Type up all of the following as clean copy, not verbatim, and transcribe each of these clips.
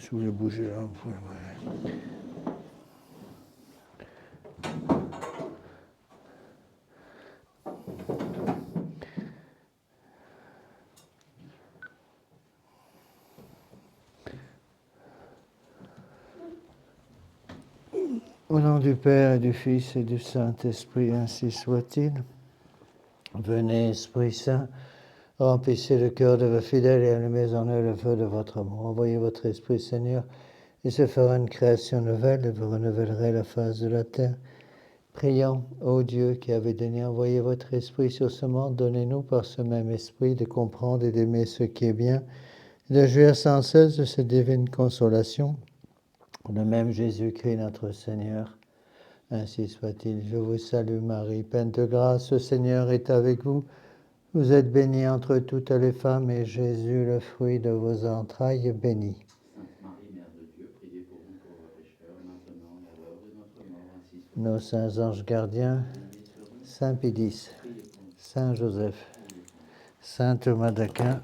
Si vous voulez bouger là, vous pouvez. Ouais. Au nom du Père et du Fils et du Saint-Esprit, ainsi soit-il. Venez, Esprit Saint, remplissez le cœur de vos fidèles et allumez en eux le feu de votre amour. Envoyez votre Esprit, Seigneur, et se fera une création nouvelle et vous renouvellerez la face de la terre. Prions, ô Dieu, qui avez daigné envoyer votre Esprit sur ce monde, donnez-nous par ce même Esprit de comprendre et d'aimer ce qui est bien, et de jouir sans cesse de cette divine consolation. Le même Jésus-Christ, notre Seigneur. Ainsi soit-il. Je vous salue Marie, pleine de grâce, le Seigneur est avec vous. Vous êtes bénie entre toutes les femmes, et Jésus, le fruit de vos entrailles, est béni. Sainte Marie, Mère de Dieu, priez pour nous pauvres pécheurs, maintenant et à l'heure de notre mort, ainsi soit. Nos saints anges gardiens, Saint Pédis, Saint Joseph, Saint Thomas d'Aquin,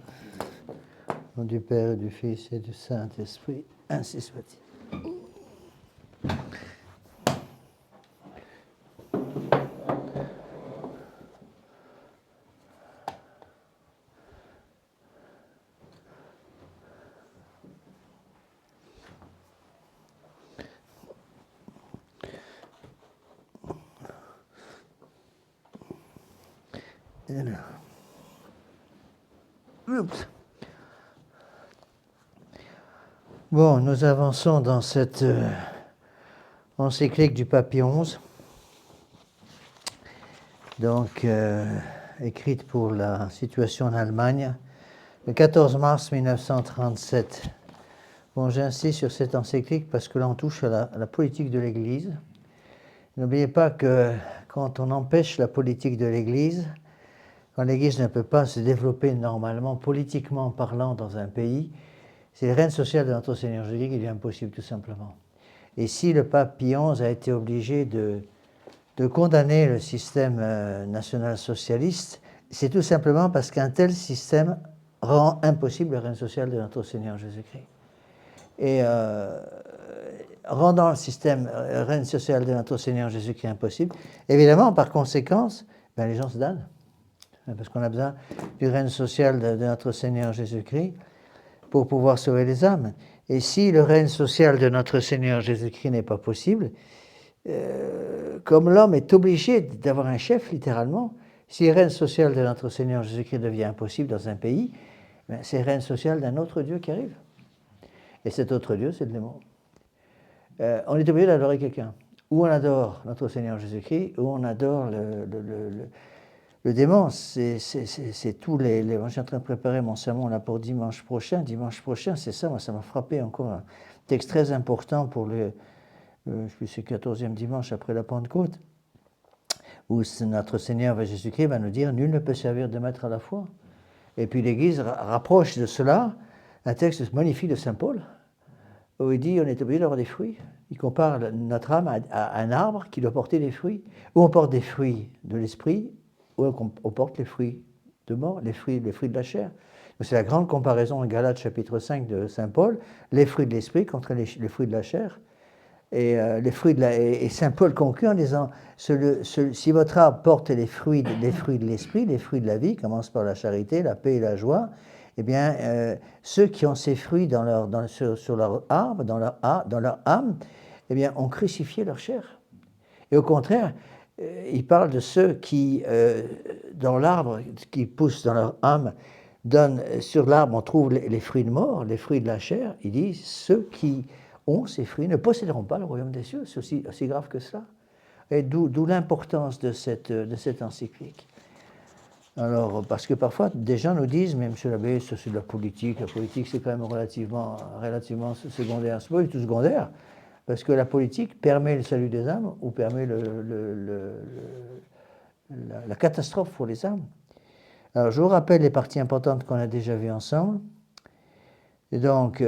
au nom du Père et du Fils et du Saint-Esprit, ainsi soit-il. Oups. Bon, nous avançons dans cette encyclique du pape Pie XI, donc écrite pour la situation en Allemagne, le 14 mars 1937. Bon, j'insiste sur cette encyclique parce que là, on touche à la politique de l'Église. N'oubliez pas que quand on empêche la politique de l'Église, quand l'Église ne peut pas se développer normalement, politiquement parlant, dans un pays, c'est le règne social de notre Seigneur Jésus qui est impossible, tout simplement. Et si le pape Pie XI a été obligé de condamner le système national-socialiste, c'est tout simplement parce qu'un tel système rend impossible le règne social de notre Seigneur Jésus-Christ. Et rendant le système règne social de notre Seigneur Jésus-Christ impossible, évidemment, par conséquence, les gens se donnent. Parce qu'on a besoin du règne social de notre Seigneur Jésus-Christ pour pouvoir sauver les âmes. Et si le règne social de notre Seigneur Jésus-Christ n'est pas possible, comme l'homme est obligé d'avoir un chef, littéralement, si le règne social de notre Seigneur Jésus-Christ devient impossible dans un pays, c'est le règne social d'un autre Dieu qui arrive. Et cet autre Dieu, c'est le démon. On est obligé d'adorer quelqu'un. Ou on adore notre Seigneur Jésus-Christ, ou on adore le démon. C'est tous les... Je suis en train de préparer mon sermon là pour dimanche prochain. Dimanche prochain, c'est ça, moi, ça m'a frappé encore. Un texte très important pour je sais, c'est le 14e dimanche après la Pentecôte, où notre Seigneur Jésus-Christ va nous dire « Nul ne peut servir de maître à la fois ». Et puis l'Église rapproche de cela un texte magnifique de Saint Paul, où il dit on est obligé d'avoir des fruits. Il compare notre âme à un arbre qui doit porter des fruits. Ou on porte des fruits de l'esprit, ou on porte les fruits de mort, les fruits de la chair. C'est la grande comparaison en Galates chapitre 5 de Saint Paul, les fruits de l'esprit contre les fruits de la chair. Et, et Saint Paul conclut en disant si votre arbre porte les fruits de l'esprit, les fruits de la vie, commence par la charité, la paix et la joie, eh bien, ceux qui ont ces fruits sur leur arbre, dans leur âme, eh bien, ont crucifié leur chair. Et au contraire, il parle de ceux qui, dans l'arbre, qui poussent dans leur âme, sur l'arbre, on trouve les fruits de mort, les fruits de la chair. Il dit ceux qui ont ces fruits ne posséderont pas le royaume des cieux. C'est aussi grave que cela. Et d'où l'importance de cette encyclique. Alors, parce que parfois, des gens nous disent, mais monsieur l'abbé, ça c'est de la politique c'est quand même relativement secondaire. C'est pas du tout secondaire, parce que la politique permet le salut des âmes ou permet la catastrophe pour les âmes. Alors, je vous rappelle les parties importantes qu'on a déjà vues ensemble. Et donc,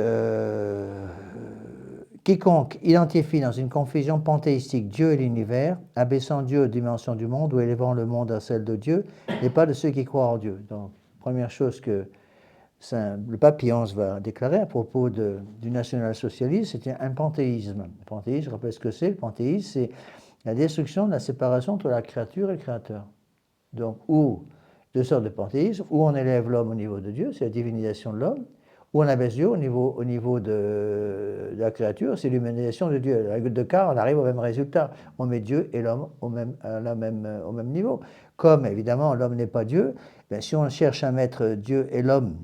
quiconque identifie dans une confusion panthéistique Dieu et l'univers, abaissant Dieu aux dimensions du monde ou élevant le monde à celle de Dieu, n'est pas de ceux qui croient en Dieu. Donc, première chose que le pape Pie XI va déclarer à propos du national-socialisme, c'était un panthéisme. Le panthéisme, je rappelle ce que c'est. Le panthéisme, c'est la destruction de la séparation entre la créature et le créateur. Donc, deux sortes de panthéisme, où on élève l'homme au niveau de Dieu, c'est la divinisation de l'homme, où on abaisse Dieu au niveau de la créature, c'est l'humanisation de Dieu. Avec Descartes, on arrive au même résultat. On met Dieu et l'homme au même niveau. Comme, évidemment, l'homme n'est pas Dieu, bien, si on cherche à mettre Dieu et l'homme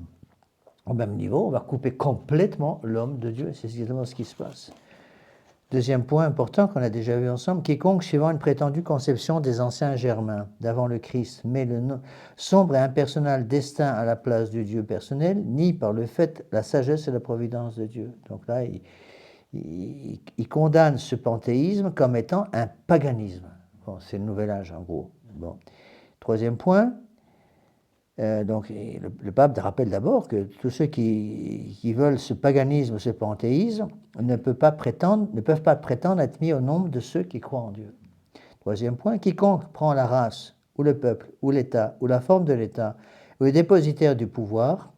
au même niveau, on va couper complètement l'homme de Dieu. C'est exactement ce qui se passe. Deuxième point important qu'on a déjà vu ensemble, quiconque suivant une prétendue conception des anciens germains d'avant le Christ met le sombre et impersonnel destin à la place du Dieu personnel, nie par le fait la sagesse et la providence de Dieu. Donc là, il condamne ce panthéisme comme étant un paganisme. Bon, c'est le nouvel âge en gros. Bon. Troisième point, donc, le pape rappelle d'abord que tous ceux qui veulent ce paganisme, ce panthéisme, ne peuvent pas prétendre être mis au nombre de ceux qui croient en Dieu. Troisième point, quiconque prend la race, ou le peuple, ou l'État, ou la forme de l'État, ou le dépositaire du pouvoir,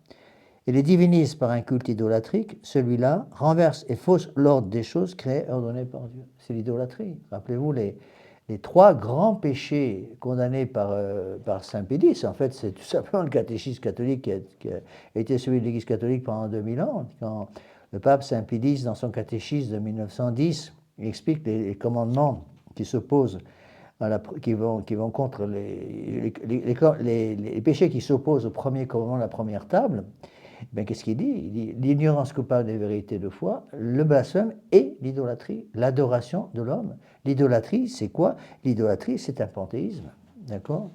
et les divinise par un culte idolâtrique, celui-là renverse et fausse l'ordre des choses créées et ordonnées par Dieu. C'est l'idolâtrie. Rappelez-vous les trois grands péchés condamnés par Saint Pédis. En fait, c'est tout simplement le catéchisme catholique qui a été celui de l'Église catholique pendant 2000 ans. Quand le pape Saint Pédis, dans son catéchisme de 1910, il explique les commandements qui s'opposent qui vont contre les péchés qui s'opposent au premier commandement de la première table. Ben, qu'est-ce qu'il dit? Il dit l'ignorance coupable des vérités de foi, le blasphème et l'idolâtrie, l'adoration de l'homme. L'idolâtrie, c'est quoi? L'idolâtrie, c'est un panthéisme. D'accord?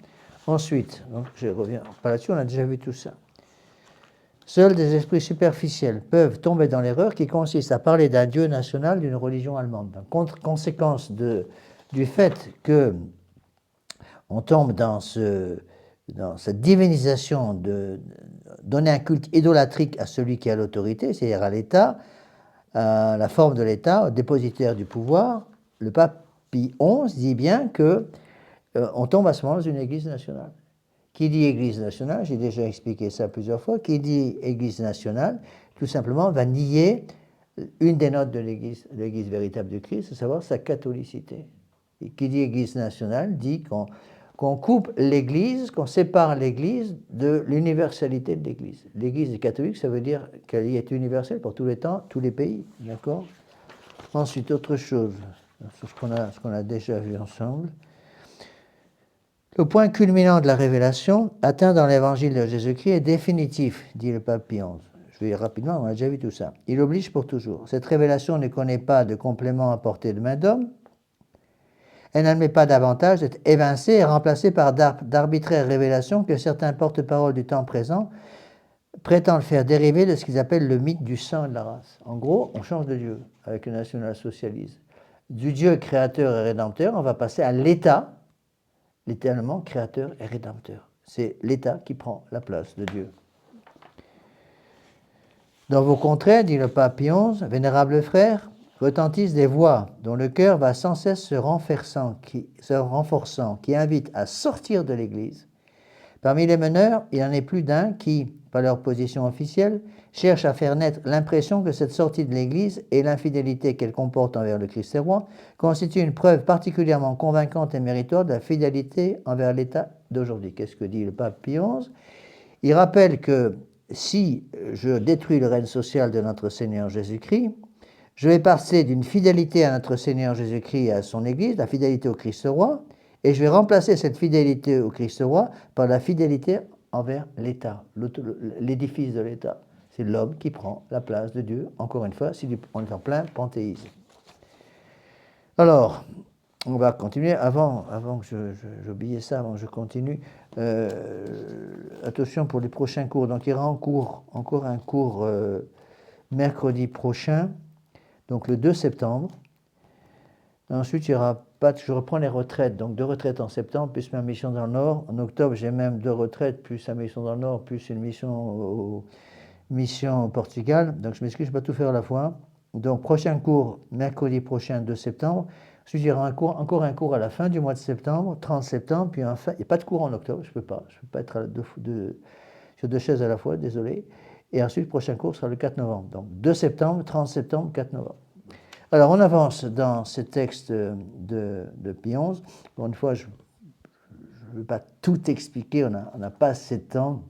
Ensuite, donc je reviens pas là-dessus, on a déjà vu tout ça. Seuls des esprits superficiels peuvent tomber dans l'erreur qui consiste à parler d'un Dieu national d'une religion allemande. Donc, conséquence du fait que on tombe dans cette divinisation de donner un culte idolâtrique à celui qui a l'autorité, c'est-à-dire à l'État, à la forme de l'État, au dépositaire du pouvoir, le pape Pie XI dit bien que on tombe à ce moment dans une Église nationale. Qui dit Église nationale, j'ai déjà expliqué ça plusieurs fois, qui dit Église nationale, tout simplement va nier une des notes de l'Église véritable du Christ, à savoir sa catholicité. Et qui dit Église nationale dit qu'on coupe l'Église, qu'on sépare l'Église de l'universalité de l'Église. L'Église catholique, ça veut dire qu'elle est universelle pour tous les temps, tous les pays, d'accord? Ensuite, autre chose, sur ce qu'on a déjà vu ensemble. Le point culminant de la révélation, atteint dans l'évangile de Jésus-Christ, est définitif, dit le pape Pie XI. Je vais rapidement, on a déjà vu tout ça. Il oblige pour toujours. Cette révélation ne connaît pas de complément apporté de main d'homme. Elle n'admet pas davantage d'être évincée et remplacée par d'arbitraires révélations que certains porte-paroles du temps présent prétendent faire dériver de ce qu'ils appellent le mythe du sang et de la race. En gros, on change de Dieu avec le national-socialisme. Du Dieu créateur et rédempteur, on va passer à l'État, littéralement créateur et rédempteur. C'est l'État qui prend la place de Dieu. Dans vos contrées, dit le pape Pie XI, vénérables frères, retentissent des voix dont le cœur va sans cesse se renforçant, qui invitent à sortir de l'Église. Parmi les meneurs, il n'y en a plus d'un qui, par leur position officielle, cherche à faire naître l'impression que cette sortie de l'Église et l'infidélité qu'elle comporte envers le Christ et roi constituent une preuve particulièrement convaincante et méritoire de la fidélité envers l'État d'aujourd'hui. Qu'est-ce que dit le pape Pie XI? Il rappelle que si je détruis le règne social de notre Seigneur Jésus-Christ, je vais passer d'une fidélité à notre Seigneur Jésus-Christ et à son Église, la fidélité au Christ roi, et je vais remplacer cette fidélité au Christ roi par la fidélité envers l'État, l'édifice de l'État. C'est l'homme qui prend la place de Dieu. Encore une fois, on est en plein panthéisme. Alors, on va continuer. Avant que j'oublie ça, avant que je continue, attention pour les prochains cours. Donc, il y aura encore un cours mercredi prochain, donc le 2 septembre. Ensuite, il y aura pas, je reprends les retraites, donc 2 retraites en septembre, plus ma mission dans le Nord. En octobre, j'ai même 2 retraites, plus la mission dans le Nord, plus une mission au Portugal. Donc, je m'excuse, je ne peux pas tout faire à la fois. Donc, prochain cours, mercredi prochain, 2 septembre. Ensuite, il y aura encore un cours à la fin du mois de septembre, 30 septembre, puis enfin, il n'y a pas de cours en octobre, je ne peux pas être sur 2 chaises à la fois, désolé. Et ensuite, le prochain cours sera le 4 novembre. Donc 2 septembre, 30 septembre, 4 novembre. Alors, on avance dans ces textes de Pie XI. Encore une fois, je ne veux pas tout expliquer, on n'a pas assez de temps.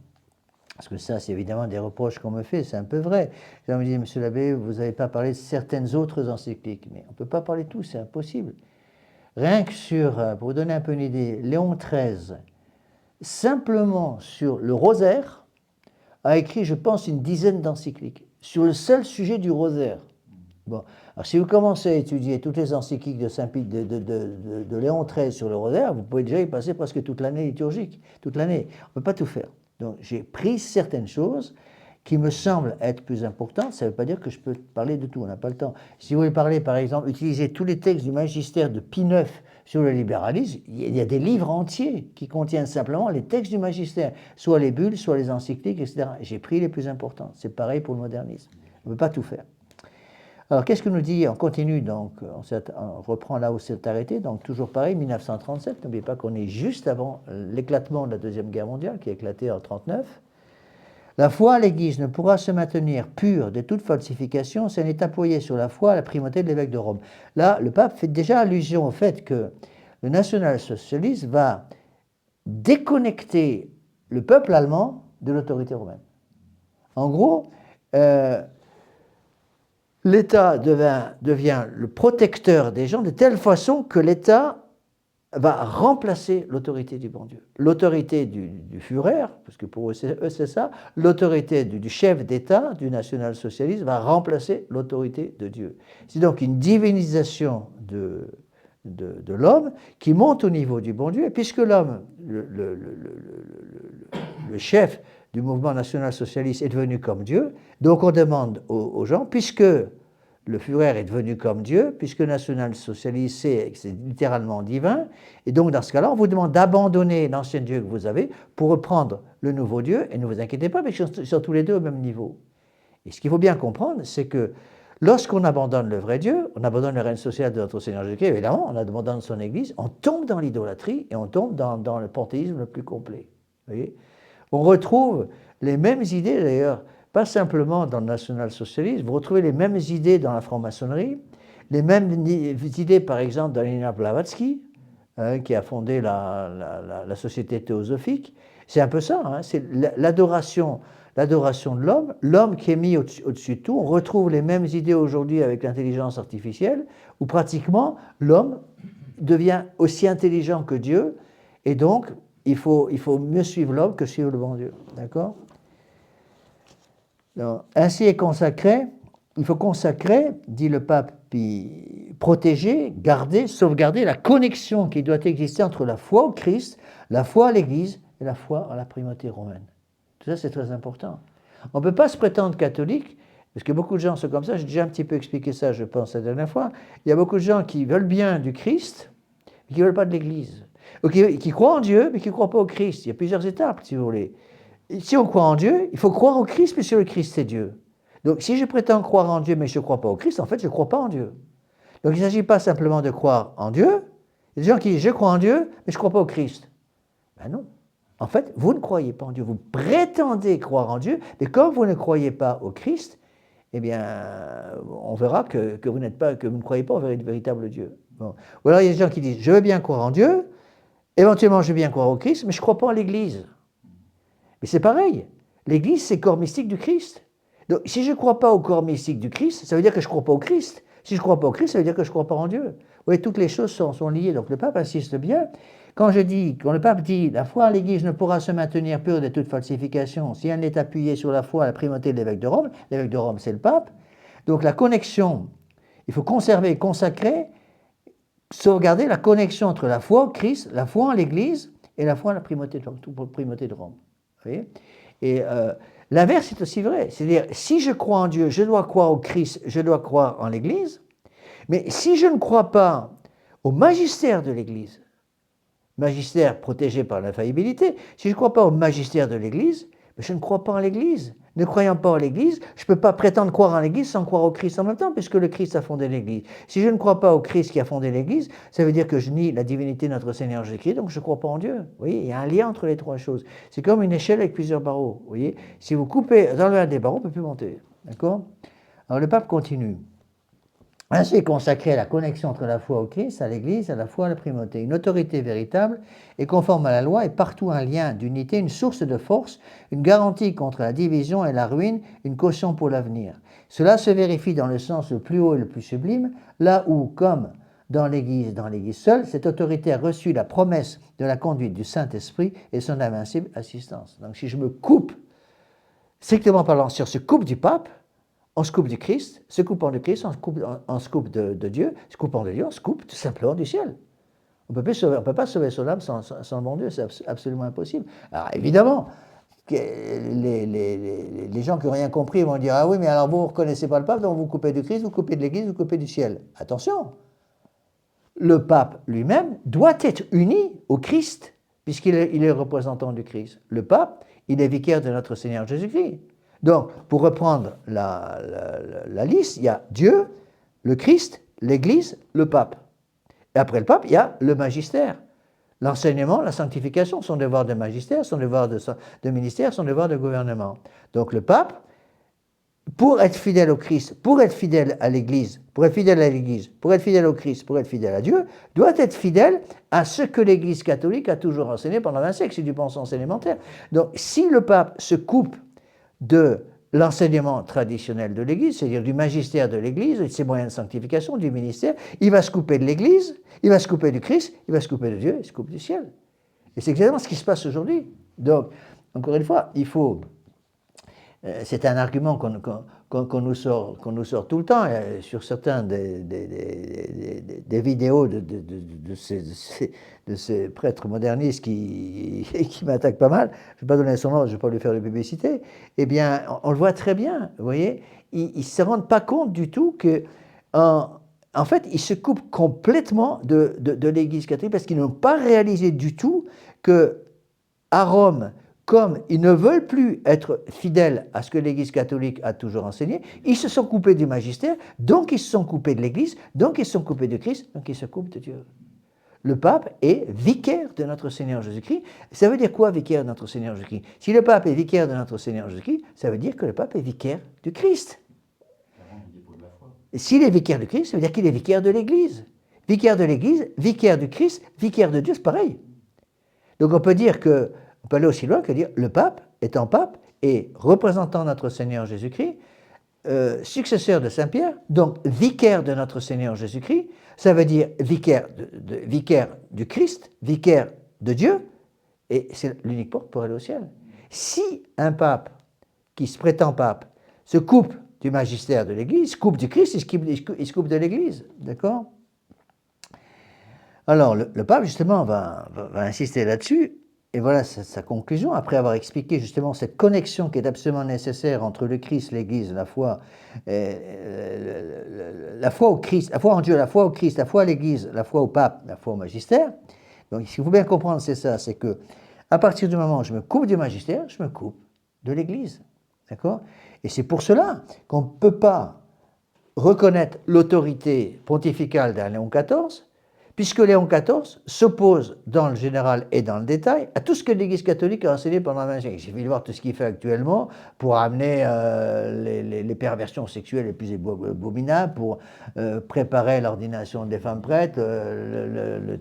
Parce que ça, c'est évidemment des reproches qu'on me fait, c'est un peu vrai. Je me dis, monsieur l'abbé, vous n'avez pas parlé de certaines autres encycliques. Mais on ne peut pas parler de tout, c'est impossible. Rien que sur, pour vous donner un peu une idée, Léon XIII, simplement sur le rosaire, a écrit, je pense, une dizaine d'encycliques, sur le seul sujet du rosaire. Bon, alors si vous commencez à étudier toutes les encycliques de de Léon XIII sur le rosaire, vous pouvez déjà y passer presque toute l'année liturgique, toute l'année. On ne peut pas tout faire. Donc j'ai pris certaines choses qui me semblent être plus importantes. Ça ne veut pas dire que je peux parler de tout, on n'a pas le temps. Si vous voulez parler, par exemple, utiliser tous les textes du magistère de Pie IX sur le libéralisme, il y a des livres entiers qui contiennent simplement les textes du magistère, soit les bulles, soit les encycliques, etc. J'ai pris les plus importantes. C'est pareil pour le modernisme. On ne peut pas tout faire. Alors, qu'est-ce que nous dit? On continue, donc, on reprend là où c'est arrêté, donc toujours pareil, 1937, n'oubliez pas qu'on est juste avant l'éclatement de la Deuxième Guerre mondiale, qui a éclaté en 1939. La foi à l'Église ne pourra se maintenir pure de toute falsification si elle est appuyée sur la foi à la primauté de l'évêque de Rome. Là, le pape fait déjà allusion au fait que le national-socialisme va déconnecter le peuple allemand de l'autorité romaine. En gros, l'État devient le protecteur des gens de telle façon que l'État va remplacer l'autorité du bon Dieu. L'autorité du Führer, parce que pour eux c'est ça, l'autorité du chef d'État, du national-socialisme, va remplacer l'autorité de Dieu. C'est donc une divinisation de l'homme qui monte au niveau du bon Dieu, et puisque l'homme, le chef du mouvement national-socialiste est devenu comme Dieu, donc on demande aux gens, puisque le Führer est devenu comme Dieu, puisque le national-socialiste c'est littéralement divin, et donc dans ce cas-là, on vous demande d'abandonner l'ancien Dieu que vous avez pour reprendre le nouveau Dieu, et ne vous inquiétez pas, parce qu'ils sont tous les deux au même niveau. Et ce qu'il faut bien comprendre, c'est que lorsqu'on abandonne le vrai Dieu, on abandonne le règne social de notre Seigneur Jésus-Christ, évidemment, on abandonne son Église, on tombe dans l'idolâtrie, et on tombe dans le panthéisme le plus complet. Vous voyez ? On retrouve les mêmes idées, d'ailleurs, pas simplement dans le national-socialisme, vous retrouvez les mêmes idées dans la franc-maçonnerie, les mêmes idées, par exemple, dans Lénina Blavatsky, qui a fondé la Société théosophique. C'est un peu ça, hein, c'est l'adoration de l'homme, l'homme qui est mis au-dessus de tout. On retrouve les mêmes idées aujourd'hui avec l'intelligence artificielle, où pratiquement l'homme devient aussi intelligent que Dieu, et donc il faut mieux suivre l'homme que suivre le bon Dieu. D'accord ? Ainsi est consacré, il faut consacrer, dit le pape, puis protéger, garder, sauvegarder la connexion qui doit exister entre la foi au Christ, la foi à l'Église et la foi à la primauté romaine. Tout ça, c'est très important. On ne peut pas se prétendre catholique, parce que beaucoup de gens sont comme ça, j'ai déjà un petit peu expliqué ça, je pense, la dernière fois. Il y a beaucoup de gens qui veulent bien du Christ, mais qui ne veulent pas de l'Église. Ou qui croient en Dieu, mais qui ne croient pas au Christ. Il y a plusieurs étapes, si vous voulez. Si on croit en Dieu, il faut croire au Christ, puisque le Christ, c'est Dieu. Donc, si je prétends croire en Dieu, mais je ne crois pas au Christ, en fait, je ne crois pas en Dieu. Donc, il ne s'agit pas simplement de croire en Dieu. Il y a des gens qui disent, je crois en Dieu, mais je ne crois pas au Christ. Ben non. En fait, vous ne croyez pas en Dieu. Vous prétendez croire en Dieu, mais comme vous ne croyez pas au Christ, eh bien, on verra que vous ne croyez pas au véritable Dieu. Bon. Ou alors, il y a des gens qui disent, je veux bien croire en Dieu, éventuellement, je veux bien croire au Christ, mais je ne crois pas en l'Église. Mais c'est pareil. L'Église, c'est le corps mystique du Christ. Donc, si je ne crois pas au corps mystique du Christ, ça veut dire que je ne crois pas au Christ. Si je ne crois pas au Christ, ça veut dire que je ne crois pas en Dieu. Vous voyez, toutes les choses sont liées. Donc, le pape insiste bien. Quand le pape dit « La foi à l'Église ne pourra se maintenir pure de toute falsification si elle n'est appuyée sur la foi à la primauté de l'évêque de Rome », l'évêque de Rome, c'est le pape. Donc, la connexion, il faut conserver, consacrer, sauvegarder la connexion entre la foi au Christ, la foi en l'Église et la foi à la primauté de Rome. Vous voyez ? Et l'inverse est aussi vrai. C'est-à-dire, si je crois en Dieu, je dois croire au Christ, je dois croire en l'Église. Mais si je ne crois pas au magistère de l'Église, magistère protégé par l'infaillibilité, si je ne crois pas au magistère de l'Église, Mais je ne crois pas en l'Église. Ne croyant pas en l'Église, je ne peux pas prétendre croire en l'Église sans croire au Christ en même temps, puisque le Christ a fondé l'Église. Si je ne crois pas au Christ qui a fondé l'Église, ça veut dire que je nie la divinité de notre Seigneur Jésus-Christ, donc je ne crois pas en Dieu. Vous voyez, il y a un lien entre les trois choses. C'est comme une échelle avec plusieurs barreaux. Vous voyez, si vous coupez dans un des barreaux, on ne peut plus monter. D'accord? Alors le pape continue. Ainsi est consacrée la connexion entre la foi au Christ, à l'Église, à la foi à la primauté. Une autorité véritable et conforme à la loi est partout un lien d'unité, une source de force, une garantie contre la division et la ruine, une caution pour l'avenir. Cela se vérifie dans le sens le plus haut et le plus sublime, là où, comme dans l'Église seule, cette autorité a reçu la promesse de la conduite du Saint-Esprit et son invincible assistance. Donc si je me coupe, strictement parlant, sur ce coupe du pape, on se coupe du Christ, se coupant du Christ, on se coupe de Dieu, se coupant de Dieu, on se coupe tout simplement du ciel. On ne peut pas sauver son âme sans le bon Dieu, c'est absolument impossible. Alors évidemment, les gens qui n'ont rien compris vont dire « Ah oui, mais alors vous ne reconnaissez pas le pape, donc vous coupez du Christ, vous coupez de l'Église, vous coupez du ciel. » Attention, le pape lui-même doit être uni au Christ, puisqu'il est représentant du Christ. Le pape, il est vicaire de notre Seigneur Jésus-Christ. Donc, pour reprendre la liste, il y a Dieu, le Christ, l'Église, le pape. Et après le pape, il y a le magistère. L'enseignement, la sanctification, son devoir de magistère, son devoir de ministère, son devoir de gouvernement. Donc le pape, pour être fidèle au Christ, pour être fidèle à l'Église, pour être fidèle à l'Église, pour être fidèle au Christ, pour être fidèle à Dieu, doit être fidèle à ce que l'Église catholique a toujours enseigné pendant 20 siècles, c'est du bon sens élémentaire. Donc si le pape se coupe de l'enseignement traditionnel de l'Église, c'est-à-dire du magistère de l'Église, de ses moyens de sanctification, du ministère, il va se couper de l'Église, il va se couper du Christ, il va se couper de Dieu, il se coupe du ciel. Et c'est exactement ce qui se passe aujourd'hui. Donc, encore une fois, il faut... c'est un argument qu'on nous sort tout le temps, sur certains des vidéos de ces prêtres modernistes qui m'attaquent pas mal. Je ne vais pas donner son nom, je ne vais pas lui faire de publicité. Eh bien, on le voit très bien, vous voyez. Ils ne se rendent pas compte du tout que, en fait, ils se coupent complètement de l'Église catholique parce qu'ils n'ont pas réalisé du tout qu'à Rome, comme ils ne veulent plus être fidèles à ce que l'Église catholique a toujours enseigné, ils se sont coupés du magistère, donc ils se sont coupés de l'Église, donc ils se sont coupés de Christ, donc ils se coupent de Dieu. Le pape est vicaire de notre Seigneur Jésus-Christ. Ça veut dire quoi, vicaire de notre Seigneur Jésus-Christ? Si le pape est vicaire de notre Seigneur Jésus-Christ, ça veut dire que le pape est vicaire du Christ. Et s'il est vicaire du Christ, ça veut dire qu'il est vicaire de l'Église. Vicaire de l'Église, vicaire du Christ, vicaire de Dieu, c'est pareil. Donc on peut dire que on peut aller aussi loin que dire le pape, étant pape et représentant notre Seigneur Jésus-Christ, successeur de Saint-Pierre, donc vicaire de notre Seigneur Jésus-Christ, ça veut dire vicaire du Christ, vicaire de Dieu, et c'est l'unique porte pour aller au ciel. Si un pape qui se prétend pape se coupe du magistère de l'Église, se coupe du Christ, il se coupe de l'Église, d'accord? Alors le pape justement va insister là-dessus. Et voilà sa conclusion, après avoir expliqué justement cette connexion qui est absolument nécessaire entre le Christ, l'Église, la foi au Christ, la foi en Dieu, la foi au Christ, la foi à l'Église, la foi au pape, la foi au magistère. Donc ce qu'il faut bien comprendre, c'est ça, c'est que à partir du moment où je me coupe du magistère, je me coupe de l'Église. D'accord? Et c'est pour cela qu'on ne peut pas reconnaître l'autorité pontificale d'un Léon XIV, puisque Léon XIV s'oppose dans le général et dans le détail à tout ce que l'Église catholique a enseigné pendant 20 siècles. Il suffit de voir tout ce qu'il fait actuellement pour amener les perversions sexuelles les plus abominables, pour préparer l'ordination des femmes prêtres,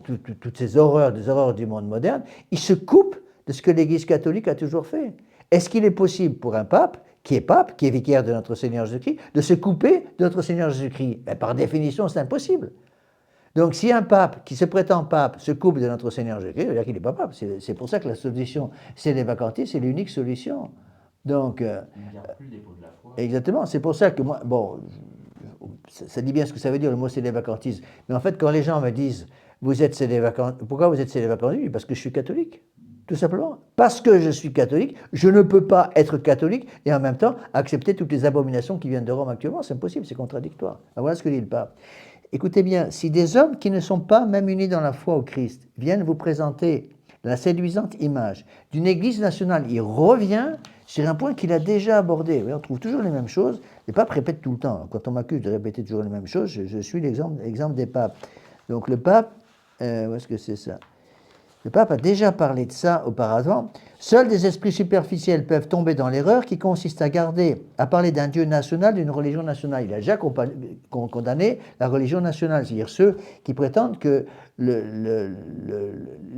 toutes ces horreurs, des horreurs du monde moderne. Il se coupe de ce que l'Église catholique a toujours fait. Est-ce qu'il est possible pour un pape, qui est vicaire de notre Seigneur Jésus-Christ, de se couper de notre Seigneur Jésus-Christ? Ben, par définition, c'est impossible. Donc si un pape qui se prétend pape se coupe de notre Seigneur Jésus-Christ, ça veut dire qu'il n'est pas pape. C'est pour ça que la solution célibataire, c'est l'unique solution. Donc, il ne garde plus le dépôt de la foi. Exactement, c'est pour ça que moi, bon, ça dit bien ce que ça veut dire le mot célibacantisme. Mais en fait, quand les gens me disent, vous êtes célibataire, pourquoi vous êtes célibataire? Parce que je suis catholique. Tout simplement. Parce que je suis catholique, je ne peux pas être catholique et en même temps accepter toutes les abominations qui viennent de Rome actuellement. C'est impossible, c'est contradictoire. Alors voilà ce que dit le pape. Écoutez bien, si des hommes qui ne sont pas même unis dans la foi au Christ viennent vous présenter la séduisante image d'une Église nationale, il revient sur un point qu'il a déjà abordé. Oui, on trouve toujours les mêmes choses. Les papes répètent tout le temps. Quand on m'accuse de répéter toujours les mêmes choses, je suis l'exemple des papes. Donc le pape, où est-ce que c'est ça? Le pape a déjà parlé de ça auparavant. Seuls des esprits superficiels peuvent tomber dans l'erreur qui consiste à parler d'un Dieu national, d'une religion nationale. Il a déjà condamné la religion nationale, c'est-à-dire ceux qui prétendent que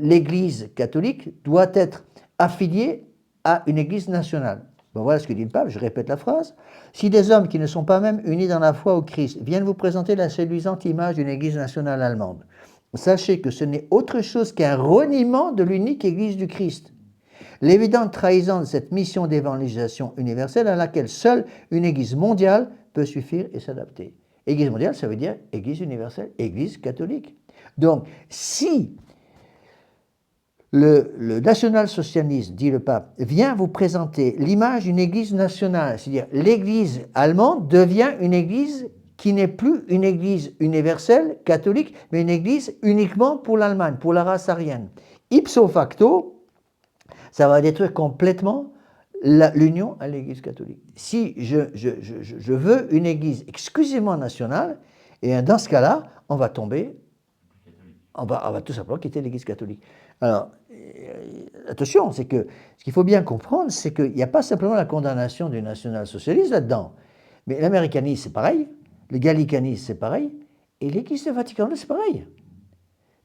l'Église catholique doit être affiliée à une Église nationale. Bon, voilà ce que dit le pape, je répète la phrase. Si des hommes qui ne sont pas même unis dans la foi au Christ viennent vous présenter la séduisante image d'une Église nationale allemande, sachez que ce n'est autre chose qu'un reniement de l'unique Église du Christ. L'évidente trahison de cette mission d'évangélisation universelle à laquelle seule une Église mondiale peut suffire et s'adapter. Église mondiale, ça veut dire Église universelle, Église catholique. Donc, si le national-socialisme, dit le pape, vient vous présenter l'image d'une Église nationale, c'est-à-dire l'Église allemande devient une Église qui n'est plus une Église universelle, catholique, mais une Église uniquement pour l'Allemagne, pour la race aryenne. Ipso facto, ça va détruire complètement l'union à l'Église catholique. Si je veux une Église exclusivement nationale, et dans ce cas-là, on va tomber, on va tout simplement quitter l'Église catholique. Alors, attention, c'est que ce qu'il faut bien comprendre, c'est qu'il n'y a pas simplement la condamnation du national-socialisme là-dedans, mais l'américanisme, c'est pareil. Le gallicanisme, c'est pareil, et l'Église de Vatican II, c'est pareil.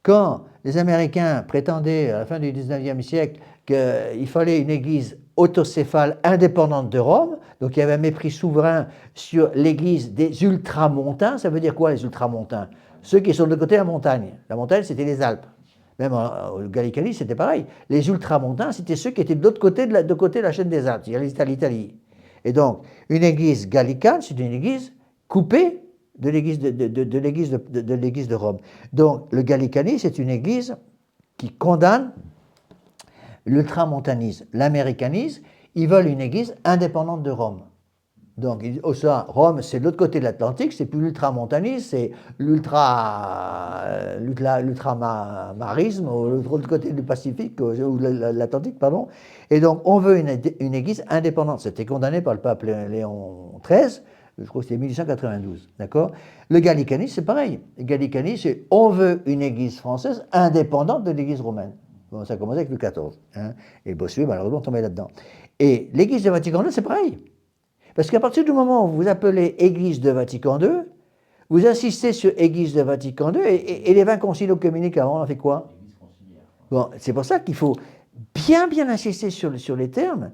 Quand les Américains prétendaient, à la fin du XIXe siècle, qu'il fallait une Église autocéphale indépendante de Rome, donc il y avait un mépris souverain sur l'Église des ultramontains. Ça veut dire quoi, les ultramontains? Ceux qui sont de côté de la montagne. La montagne, c'était les Alpes. Même au gallicanisme, c'était pareil. Les ultramontains, c'était ceux qui étaient de l'autre côté de la chaîne des Alpes, c'est-à-dire l'Italie. Et donc, une Église gallicane, c'est une Église coupée de l'Église de Rome. Donc, le gallicanisme, c'est une Église qui condamne l'ultramontanisme. L'américanisme, ils veulent une Église indépendante de Rome. Donc, Rome, c'est de l'autre côté de l'Atlantique, c'est plus l'ultramontanisme, c'est l'ultramarisme, ou l'autre côté du Pacifique, ou l'Atlantique, pardon. Et donc, on veut une Église indépendante. C'était condamné par le pape Léon XIII, je crois que c'était 1892, d'accord? Le gallicanisme, c'est pareil. Le gallicanisme, c'est on veut une Église française indépendante de l'Église romaine. Bon, ça a commencé avec Louis XIV, hein, et Bossuet, malheureusement, tombé là-dedans. Et l'Église de Vatican II, c'est pareil. Parce qu'à partir du moment où vous appelez Église de Vatican II, vous insistez sur Église de Vatican II, et les 20 conciles œcuméniques avant, on a fait quoi? Bon, c'est pour ça qu'il faut bien insister sur les termes.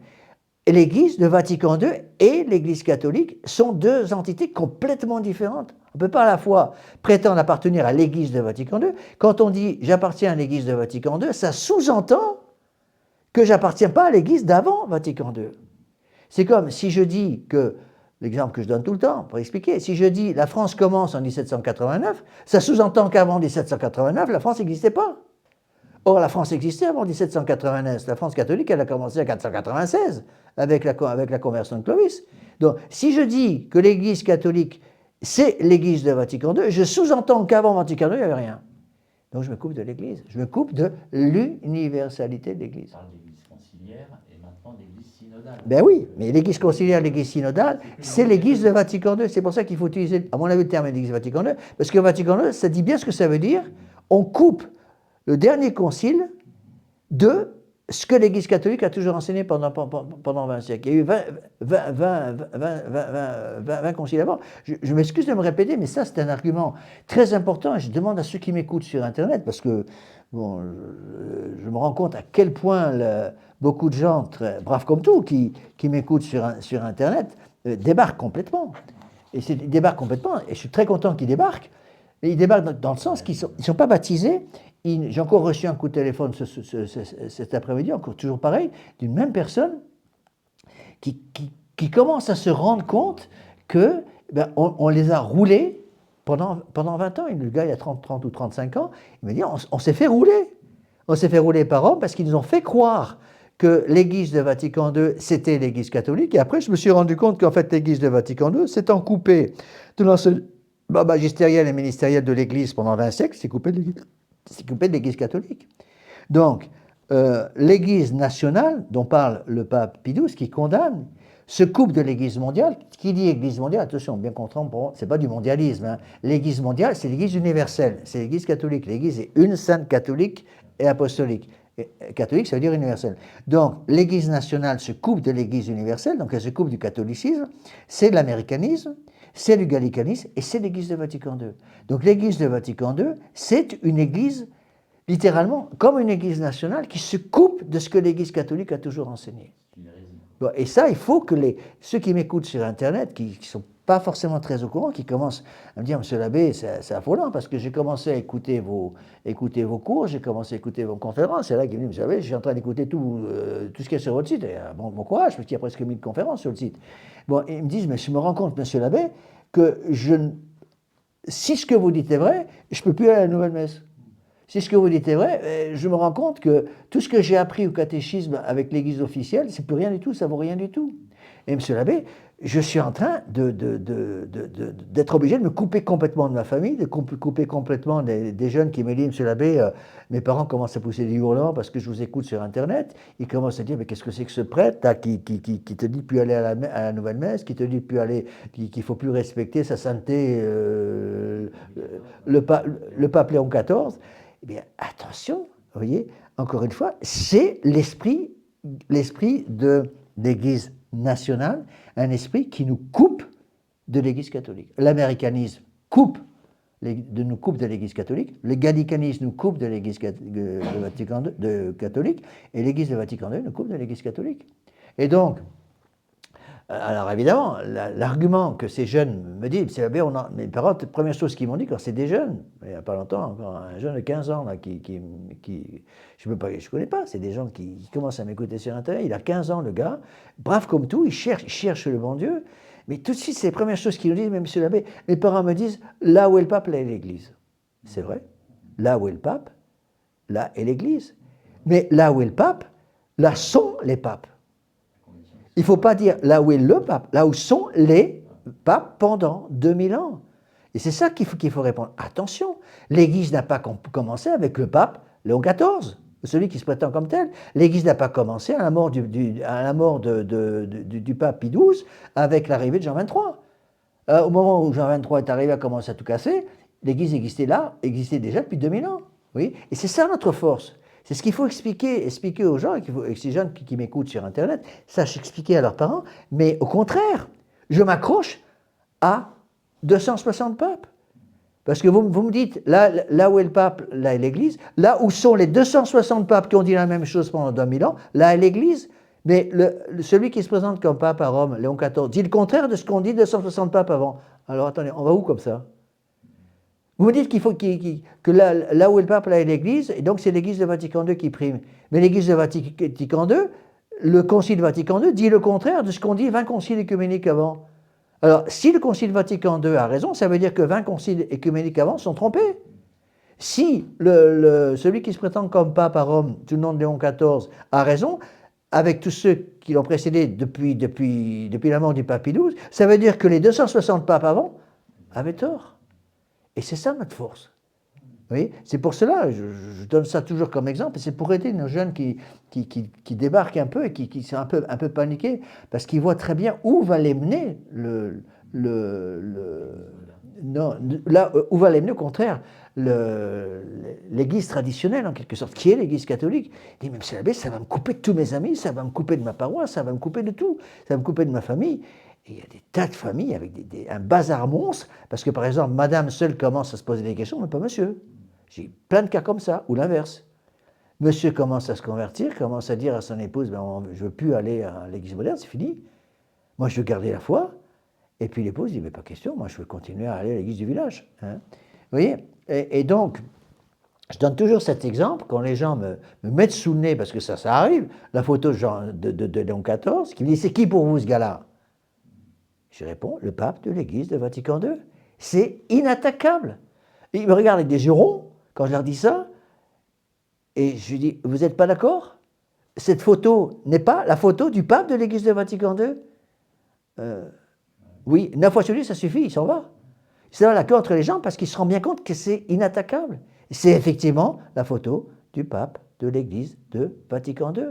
L'Église de Vatican II et l'Église catholique sont deux entités complètement différentes. On ne peut pas à la fois prétendre appartenir à l'Église de Vatican II. Quand on dit « j'appartiens à l'Église de Vatican II », ça sous-entend que je n'appartiens pas à l'Église d'avant Vatican II. C'est comme si je dis que, l'exemple que je donne tout le temps pour expliquer, si je dis « la France commence en 1789 », ça sous-entend qu'avant 1789, la France n'existait pas. Or, la France existait avant 1789. La France catholique, elle a commencé en 496 avec la conversion de Clovis. Donc, si je dis que l'Église catholique, c'est l'Église de Vatican II, je sous-entends qu'avant Vatican II, il n'y avait rien. Donc, je me coupe de l'Église. Je me coupe de l'universalité de l'Église. On parle d'Église conciliaire et maintenant d'Église synodale. Ben oui, mais l'Église conciliaire, l'Église synodale, c'est l'Église de Vatican II. C'est pour ça qu'il faut utiliser, à mon avis, le terme d'Église de Vatican II, parce que Vatican II, ça dit bien ce que ça veut dire. On coupe le dernier concile de ce que l'Église catholique a toujours enseigné pendant 20 siècles. Il y a eu 20 conciles avant. Je m'excuse de me répéter, mais ça, c'est un argument très important. Et je demande à ceux qui m'écoutent sur Internet, parce que bon, je me rends compte à quel point beaucoup de gens, très braves comme tout, qui m'écoutent sur Internet, débarquent complètement. Ils débarquent complètement, et je suis très content qu'ils débarquent. Mais ils débarquent dans le sens qu'ils ne sont pas baptisés. J'ai encore reçu un coup de téléphone cet après-midi, encore toujours pareil, d'une même personne qui commence à se rendre compte que on les a roulés pendant 20 ans. Le gars, il a 30 ou 35 ans. Il me dit, on s'est fait rouler. On s'est fait rouler par Rome parce qu'ils nous ont fait croire que l'Église de Vatican II, c'était l'Église catholique. Et après, je me suis rendu compte qu'en fait, l'Église de Vatican II s'étant coupée de l'enseignement magistériel et ministériel de l'Église pendant 20 siècles, c'est coupé de l'Église catholique. Donc, l'Église nationale, dont parle le pape Pie XII, qui condamne, se coupe de l'Église mondiale. Qui dit Église mondiale, attention, bien comprendre, c'est pas du mondialisme. Hein. L'Église mondiale, c'est l'Église universelle, c'est l'Église catholique. L'Église est une sainte catholique et apostolique. Et catholique, ça veut dire universelle. Donc, l'Église nationale se coupe de l'Église universelle, donc elle se coupe du catholicisme, c'est de l'américanisme, c'est du gallicanisme et c'est l'Église de Vatican II. Donc, l'Église de Vatican II, c'est une Église, littéralement, comme une Église nationale qui se coupe de ce que l'Église catholique a toujours enseigné. Bon, et ça, il faut que ceux qui m'écoutent sur Internet, qui ne sont pas forcément très au courant, qui commencent à me dire, Monsieur l'abbé, c'est affolant, parce que j'ai commencé à écouter vos cours, j'ai commencé à écouter vos conférences, c'est là qu'il me dit, Monsieur l'abbé, je suis en train d'écouter tout ce qu'il y a sur votre site, et, bon courage, parce qu'il y a presque 1000 conférences sur le site. Bon, ils me disent, mais je me rends compte, Monsieur l'abbé, que si ce que vous dites est vrai, je ne peux plus aller à la nouvelle messe. Si ce que vous dites est vrai, je me rends compte que tout ce que j'ai appris au catéchisme avec l'Église officielle, c'est plus rien du tout, ça vaut rien du tout. Et Monsieur l'abbé, je suis en train d'être obligé de me couper complètement de ma famille, de couper complètement des jeunes qui me disent, Monsieur l'abbé, mes parents commencent à pousser des hurlements parce que je vous écoute sur Internet. Ils commencent à dire, mais qu'est-ce que c'est que ce prêtre là, qui te dit de plus aller à la nouvelle messe, qui te dit de plus aller, qu'il ne faut plus respecter sa sainteté, le pape Léon XIV. Eh bien, attention, vous voyez, encore une fois, c'est l'esprit de l'Église nationale, un esprit qui nous coupe de l'Église catholique. L'américanisme nous coupe de l'Église catholique, le gallicanisme nous coupe de l'Église catholique, et l'Église de Vatican II nous coupe de l'Église catholique. Et donc, alors évidemment, l'argument que ces jeunes me disent, c'est bien, mes parents, la première chose qu'ils m'ont dit quand c'est des jeunes, il n'y a pas longtemps, encore un jeune de 15 ans là, je ne connais pas, c'est des gens qui commencent à m'écouter sur Internet, il a 15 ans le gars, brave comme tout, il cherche le bon Dieu, mais tout de suite, c'est les premières choses qu'ils nous disent, mais Monsieur l'abbé, mes parents me disent, là où est le pape, là est l'Église. C'est vrai, là où est le pape, là est l'Église. Mais là où est le pape, là sont les papes. Il ne faut pas dire là où est le pape, là où sont les papes pendant 2000 ans. Et c'est ça qu'il faut répondre. Attention, l'Église n'a pas commencé avec le pape Léon XIV, celui qui se prétend comme tel. L'Église n'a pas commencé à la mort du pape Pie XII avec l'arrivée de Jean XXIII. Au moment où Jean XXIII est arrivé à commencer à tout casser, l'Église existait déjà depuis 2000 ans. Oui, et c'est ça notre force. C'est ce qu'il faut expliquer aux gens, et ces jeunes qui m'écoutent sur Internet, sachent expliquer à leurs parents, mais au contraire, je m'accroche à 260 papes. Parce que vous me dites, là où est le pape, là est l'Église, là où sont les 260 papes qui ont dit la même chose pendant 2000 ans, là est l'Église, mais celui qui se présente comme pape à Rome, Léon XIV, dit le contraire de ce qu'ont dit 260 papes avant. Alors attendez, on va où comme ça ? Vous me dites que là où est le pape, là est l'Église, et donc c'est l'Église de Vatican II qui prime. Mais l'Église de Vatican II, le Concile Vatican II dit le contraire de ce qu'ont dit 20 conciles œcuméniques avant. Alors, si le Concile Vatican II a raison, ça veut dire que 20 conciles œcuméniques avant sont trompés. Si celui qui se prétend comme pape à Rome, sous le nom de Léon XIV, a raison, avec tous ceux qui l'ont précédé depuis la mort du pape Pie XII, ça veut dire que les 260 papes avant avaient tort. Et c'est ça notre force. Oui, c'est pour cela, je donne ça toujours comme exemple, et c'est pour aider nos jeunes qui débarquent un peu et qui sont un peu paniqués, parce qu'ils voient très bien où va les mener où va les mener au contraire l'Église traditionnelle en quelque sorte, qui est l'Église catholique. Il dit, mais Monsieur l'abbé, ça va me couper de tous mes amis, ça va me couper de ma paroisse, ça va me couper de tout, ça va me couper de ma famille. Et il y a des tas de familles avec un bazar monstre, parce que par exemple, madame seule commence à se poser des questions, mais pas monsieur. J'ai plein de cas comme ça, ou l'inverse. Monsieur commence à se convertir, commence à dire à son épouse, ben, je ne veux plus aller à l'église moderne, c'est fini. Moi, je veux garder la foi. Et puis l'épouse dit, mais pas question, moi, je veux continuer à aller à l'église du village. Hein. Vous voyez ? Et donc, je donne toujours cet exemple, quand les gens me mettent sous le nez, parce que ça arrive, la photo de Léon XIV, qui me dit, c'est qui pour vous ce gars-là ? Je réponds, le pape de l'Église de Vatican II. C'est inattaquable. Ils me regardent avec des yeux ronds quand je leur dis ça, et je lui dis, vous n'êtes pas d'accord ? Cette photo n'est pas la photo du pape de l'Église de Vatican II ? Oui, 9 fois sur 10, ça suffit, il s'en va. Il s'en va la queue entre les jambes parce qu'il se rend bien compte que c'est inattaquable. C'est effectivement la photo du pape de l'Église de Vatican II.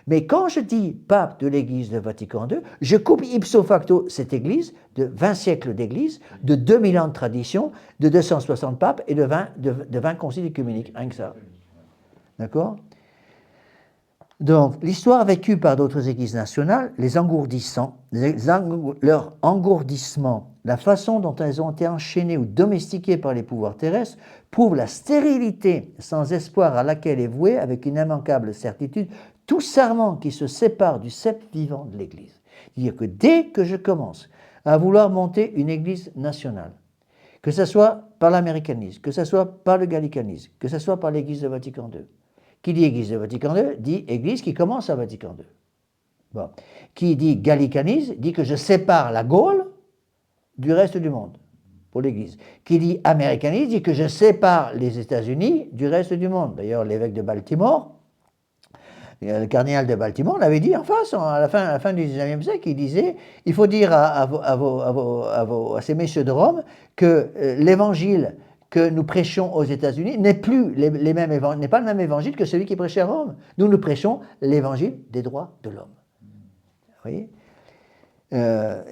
Mais quand je dis pape de l'Église de Vatican II, je coupe ipso facto cette Église de 20 siècles d'Église, de 2000 ans de tradition, de 260 papes et de 20 conciles œcuméniques, rien que ça. D'accord? Donc, l'histoire vécue par d'autres églises nationales, leur engourdissement, la façon dont elles ont été enchaînées ou domestiquées par les pouvoirs terrestres, prouve la stérilité sans espoir à laquelle est voué, avec une immanquable certitude, tout serment qui se sépare du sceptre vivant de l'Église. C'est-à-dire que dès que je commence à vouloir monter une Église nationale, que ce soit par l'américanisme, que ce soit par le gallicanisme, que ce soit par l'Église de Vatican II, qui dit Église de Vatican II dit Église qui commence à Vatican II. Bon. Qui dit gallicanisme dit que je sépare la Gaule du reste du monde pour l'Église. Qui dit américanisme dit que je sépare les États-Unis du reste du monde. D'ailleurs, l'évêque de Baltimore, le cardinal de Baltimore l'avait dit en face, à la fin du XIXe siècle, il disait il faut dire à ces messieurs de Rome que l'évangile que nous prêchons aux États-Unis n'est pas le même évangile que celui qui prêchait à Rome. Nous prêchons l'évangile des droits de l'homme. Vous voyez ?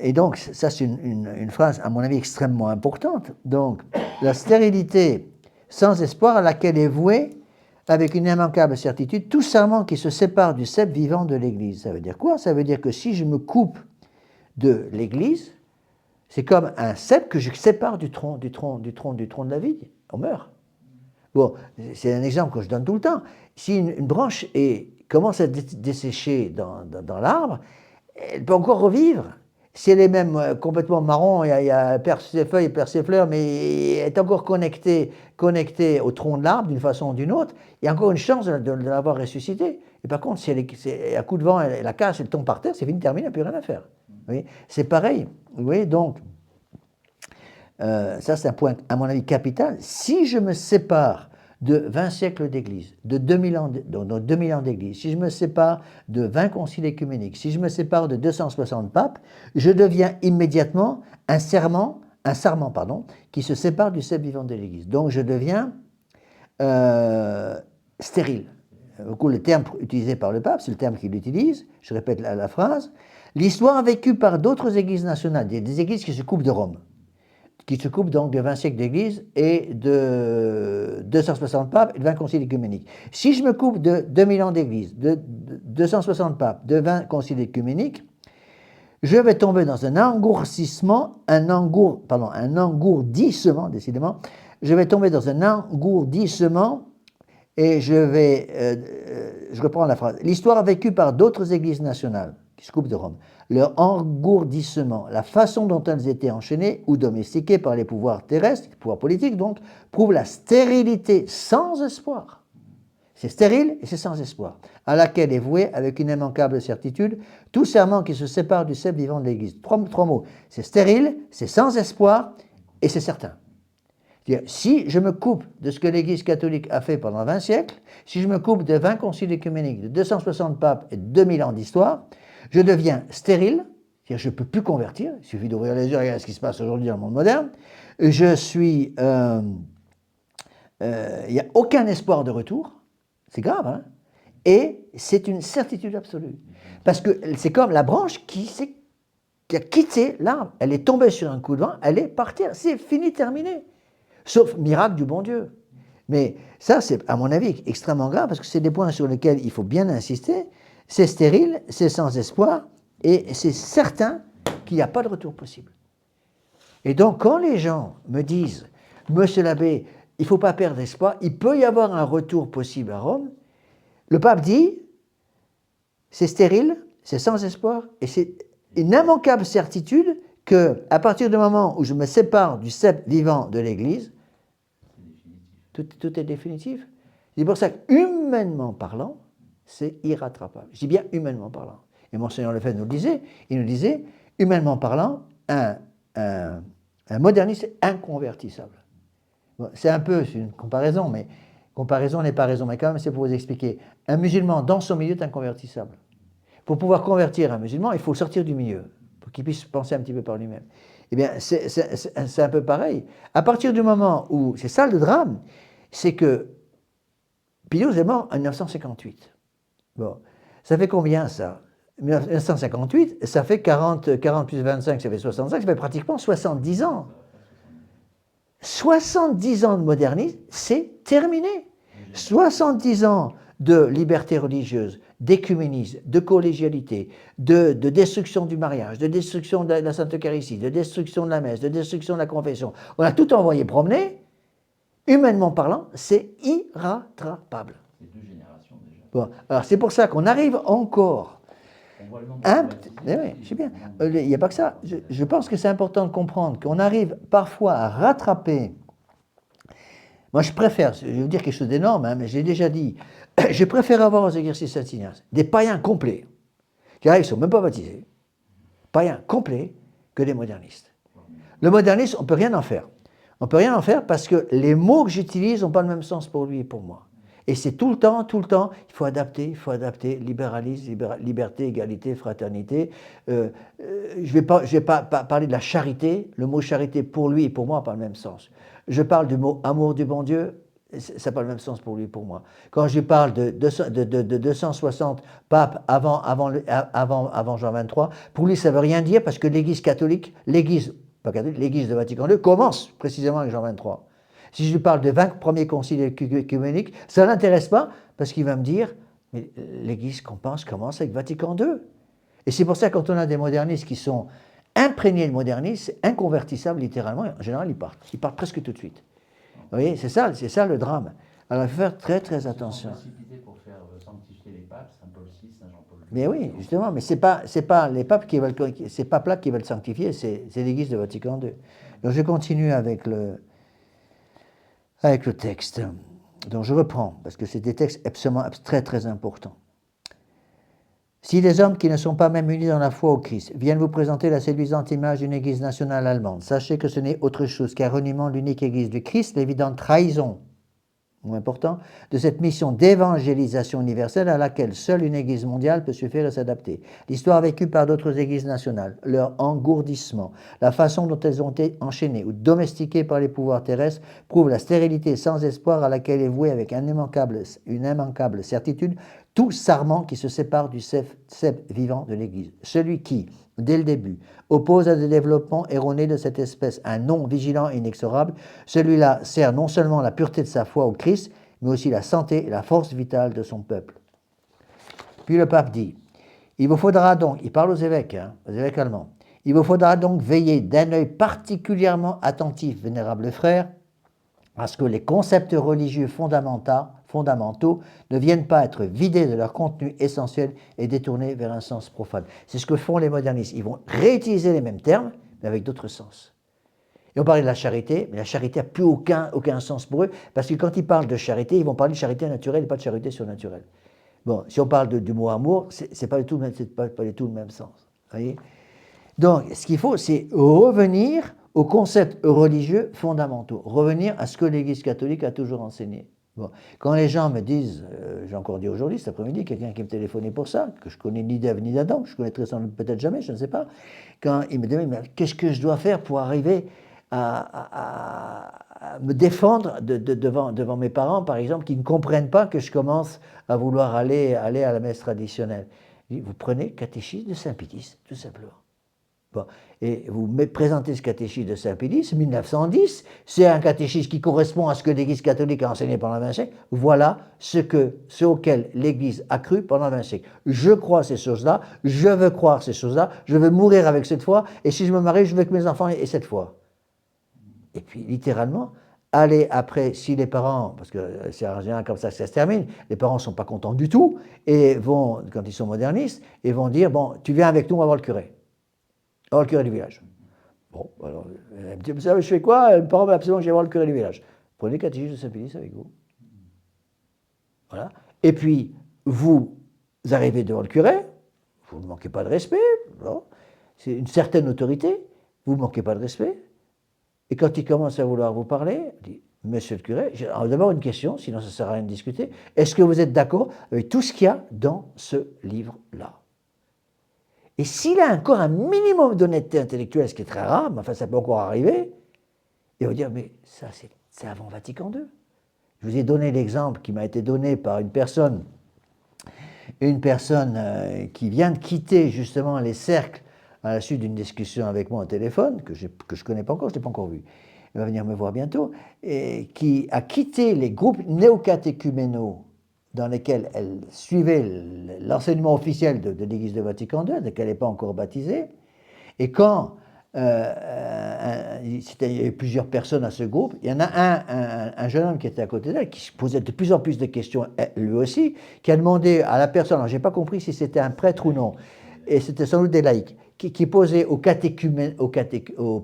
Et donc, ça c'est une phrase, à mon avis, extrêmement importante. Donc, la stérilité sans espoir à laquelle est voué, avec une immanquable certitude, tout serment qui se sépare du sceptre vivant de l'Église. Ça veut dire quoi? Ça veut dire que si je me coupe de l'Église, c'est comme un sceptre que je sépare du tronc de la vigne. On meurt. Bon, c'est un exemple que je donne tout le temps. Si une branche commence à dessécher dans l'arbre, elle peut encore revivre. Si elle est même complètement marron, elle perd ses feuilles, elle perd ses fleurs, mais elle est encore connectée au tronc de l'arbre d'une façon ou d'une autre, il y a encore une chance de l'avoir ressuscité. Et par contre, si elle est à coup de vent, elle la casse, elle tombe par terre, c'est fini, terminé, il n'y a plus rien à faire. Oui, c'est pareil. Vous voyez, donc, ça c'est un point, à mon avis, capital. Si je me sépare de 20 siècles d'église, de 2000 ans d'église, si je me sépare de 20 conciles œcuméniques, si je me sépare de 260 papes, je deviens immédiatement un sarment, qui se sépare du sceptre vivant de l'Église. Donc je deviens stérile. Le terme utilisé par le pape, c'est le terme qu'il utilise, je répète la phrase. L'histoire vécue par d'autres églises nationales, des églises qui se coupent de Rome, qui se coupent donc de 20 siècles d'église et de 260 papes et de 20 conciles œcuméniques. Si je me coupe de 2000 ans d'église, de 260 papes, de 20 conciles œcuméniques, je vais tomber dans un engourdissement, décidément, je vais tomber dans un engourdissement et je reprends la phrase. L'histoire vécue par d'autres églises nationales qui se coupent de Rome, leur engourdissement, la façon dont elles étaient enchaînées ou domestiquées par les pouvoirs terrestres, les pouvoirs politiques donc, prouve la stérilité sans espoir. C'est stérile et c'est sans espoir, à laquelle est voué avec une immanquable certitude tout serment qui se sépare du sceptre vivant de l'Église. Trois mots, c'est stérile, c'est sans espoir et c'est certain. C'est-à-dire, si je me coupe de ce que l'Église catholique a fait pendant 20 siècles, si je me coupe de 20 conciles œcuméniques, de 260 papes et de 2000 ans d'histoire, je deviens stérile, c'est-à-dire je ne peux plus convertir, il suffit d'ouvrir les yeux et regarder ce qui se passe aujourd'hui dans le monde moderne, je suis... il n'y a aucun espoir de retour, c'est grave, hein, et c'est une certitude absolue. Parce que c'est comme la branche qui a quitté l'arbre, elle est tombée sur un coup de vent, elle est par terre, c'est fini, terminé. Sauf miracle du bon Dieu. Mais ça, c'est à mon avis extrêmement grave, parce que c'est des points sur lesquels il faut bien insister. C'est stérile, c'est sans espoir, et c'est certain qu'il n'y a pas de retour possible. Et donc, quand les gens me disent, Monsieur l'abbé, il ne faut pas perdre espoir, il peut y avoir un retour possible à Rome, le pape dit, c'est stérile, c'est sans espoir, et c'est une immanquable certitude qu'à partir du moment où je me sépare du sceptre vivant de l'Église, tout est définitif. C'est pour ça qu'humainement parlant, c'est irrattrapable. Je dis bien humainement parlant. Et Monseigneur Lefebvre nous le disait, il nous disait, humainement parlant, un moderniste est inconvertissable. Bon, c'est une comparaison, mais comparaison n'est pas raison, mais quand même c'est pour vous expliquer. Un musulman dans son milieu est inconvertissable. Pour pouvoir convertir un musulman, il faut sortir du milieu, pour qu'il puisse penser un petit peu par lui-même. Eh bien, c'est un peu pareil. À partir du moment où, c'est ça le drame, c'est que Pie XII est mort en 1958. Bon, ça fait combien ça? 1958, ça fait 40 plus 25, ça fait 65, ça fait pratiquement 70 ans. 70 ans de modernisme, c'est terminé. 70 ans de liberté religieuse, d'écuménisme, de collégialité, de destruction du mariage, de destruction de la Sainte Eucharistie, de destruction de la messe, de destruction de la confession. On a tout envoyé promener. Humainement parlant, c'est irrattrapable. C'est 2 générations déjà. Bon, alors c'est pour ça qu'on arrive encore. On voit le nombre Mais oui, je sais bien. Il n'y a pas que ça. Je pense que c'est important de comprendre qu'on arrive parfois à rattraper. Moi, je préfère, je vais vous dire quelque chose d'énorme, hein, mais j'ai déjà dit, je préfère avoir aux exercices Saint-Ignace des païens complets, qui arrivent, ils ne sont même pas baptisés, païens complets, que des modernistes. Le moderniste, on ne peut rien en faire. On ne peut rien en faire parce que les mots que j'utilise n'ont pas le même sens pour lui et pour moi. Et c'est tout le temps, il faut adapter, libéralisme, liberté, égalité, fraternité. Je ne vais pas parler de la charité, le mot charité pour lui et pour moi n'a pas le même sens. Je parle du mot amour du bon Dieu, ça n'a pas le même sens pour lui et pour moi. Quand je parle de 260 papes avant Jean XXIII, pour lui ça ne veut rien dire parce que l'Église catholique, l'Église de Vatican II commence précisément avec Jean XXIII. Si je lui parle de 20 premiers conciles œcuméniques, ça ne l'intéresse pas parce qu'il va me dire mais l'Église qu'on pense commence avec Vatican II. Et c'est pour ça que quand on a des modernistes qui sont imprégnés de modernisme, c'est inconvertissable littéralement. En général, ils partent presque tout de suite. Vous voyez, c'est ça le drame. Alors il faut faire très très attention. Ils sont précipités pour faire sanctifier les papes, Saint Paul VI, Saint Jean-Paul II. Mais oui, justement, mais c'est pas les papes qui veulent, ces papes-là qui veulent sanctifier, c'est l'Église de Vatican II. Donc je continue avec le texte. Donc je reprends, parce que c'est des textes absolument très très importants. Si les hommes qui ne sont pas même unis dans la foi au Christ viennent vous présenter la séduisante image d'une Église nationale allemande, sachez que ce n'est autre chose qu'un reniement de l'unique Église du Christ, l'évidente trahison, ou important, de cette mission d'évangélisation universelle à laquelle seule une Église mondiale peut suffire et s'adapter. L'histoire vécue par d'autres Églises nationales, leur engourdissement, la façon dont elles ont été enchaînées ou domestiquées par les pouvoirs terrestres prouve la stérilité sans espoir à laquelle est vouée avec une immanquable certitude tout sarment qui se sépare du cep vivant de l'Église. Celui qui, dès le début, oppose à des développements erronés de cette espèce un non vigilant et inexorable, celui-là sert non seulement la pureté de sa foi au Christ, mais aussi la santé et la force vitale de son peuple. Puis le pape dit, il vous faudra donc, il parle aux évêques allemands, il vous faudra donc veiller d'un œil particulièrement attentif, vénérables frères, à ce que les concepts religieux fondamentaux ne viennent pas être vidés de leur contenu essentiel et détournés vers un sens profane. C'est ce que font les modernistes. Ils vont réutiliser les mêmes termes, mais avec d'autres sens. Et on parlait de la charité, mais la charité n'a plus aucun sens pour eux, parce que quand ils parlent de charité, ils vont parler de charité naturelle et pas de charité surnaturelle. Bon, si on parle du mot amour, c'est pas du tout le même sens. Voyez. Donc, ce qu'il faut, c'est revenir aux concepts religieux fondamentaux, revenir à ce que l'Église catholique a toujours enseigné. Bon. Quand les gens me disent, j'ai encore dit aujourd'hui, cet après-midi, quelqu'un qui me téléphonait pour ça, que je connais ni d'Ève ni d'Adam, que je connaîtrai sans doute peut-être jamais, je ne sais pas, quand il me demande qu'est-ce que je dois faire pour arriver à me défendre devant mes parents, par exemple, qui ne comprennent pas que je commence à vouloir aller à la messe traditionnelle. Je dis, vous prenez catéchisme de Saint-Pédis, tout simplement. Bon. Et vous présentez ce catéchisme de Saint-Pédis, 1910, c'est un catéchisme qui correspond à ce que l'Église catholique a enseigné pendant 20 siècles. Voilà ce auquel l'Église a cru pendant 20 siècles. Je crois ces choses-là, je veux croire ces choses-là, je veux mourir avec cette foi, et si je me marie, je veux que mes enfants aient cette foi. Et puis, littéralement, aller après, si les parents, parce que c'est en général comme ça que ça se termine, les parents ne sont pas contents du tout, et vont, quand ils sont modernistes, et vont dire, bon, tu viens avec nous, on va voir le curé. On va voir le curé du village. Bon, alors, elle me dit, vous savez, je fais quoi? Mes parents veulent absolument que j'aille voir le curé du village. Prenez le catéchisme de Saint-Pédis avec vous. Voilà. Et puis, vous arrivez devant le curé, vous ne manquez pas de respect, c'est une certaine autorité, vous ne manquez pas de respect. Et quand il commence à vouloir vous parler, il dit, monsieur le curé, j'ai d'abord une question, sinon ça ne sert à rien de discuter. Est-ce que vous êtes d'accord avec tout ce qu'il y a dans ce livre-là? Et s'il a encore un minimum d'honnêteté intellectuelle, ce qui est très rare, mais enfin ça peut encore arriver, il va dire, mais ça c'est avant Vatican II. Je vous ai donné l'exemple qui m'a été donné par une personne qui vient de quitter justement les cercles à la suite d'une discussion avec moi au téléphone, que je ne connais pas encore, je ne l'ai pas encore vu. Il va venir me voir bientôt, et qui a quitté les groupes néocatéchuménaux dans lesquels elle suivait l'enseignement officiel de l'Église de Vatican II, dès qu'elle n'est pas encore baptisée. Et quand il y avait plusieurs personnes à ce groupe, il y en a un jeune homme qui était à côté d'elle, qui se posait de plus en plus de questions, lui aussi, qui a demandé à la personne, alors je n'ai pas compris si c'était un prêtre ou non, et c'était sans doute des laïcs, qui posait aux catéchumènes,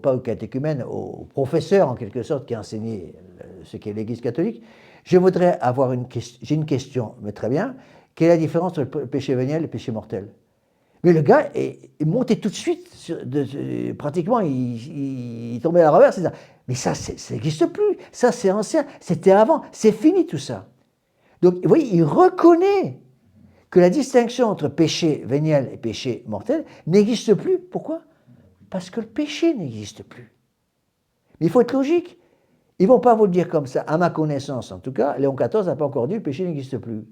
pas aux catéchumènes, aux professeurs en quelque sorte qui enseignaient ce qu'est l'Église catholique, je voudrais avoir j'ai une question, mais très bien, quelle est la différence entre le péché véniel et le péché mortel? Mais le gars est monté tout de suite, pratiquement, il tombait à la reverse, mais ça n'existe plus, ça c'est ancien, c'était avant, c'est fini tout ça. Donc, vous voyez, il reconnaît que la distinction entre péché véniel et péché mortel n'existe plus. Pourquoi? Parce que le péché n'existe plus. Mais il faut être logique. Ils ne vont pas vous le dire comme ça, à ma connaissance en tout cas, Léon XIV n'a pas encore dit le péché n'existe plus.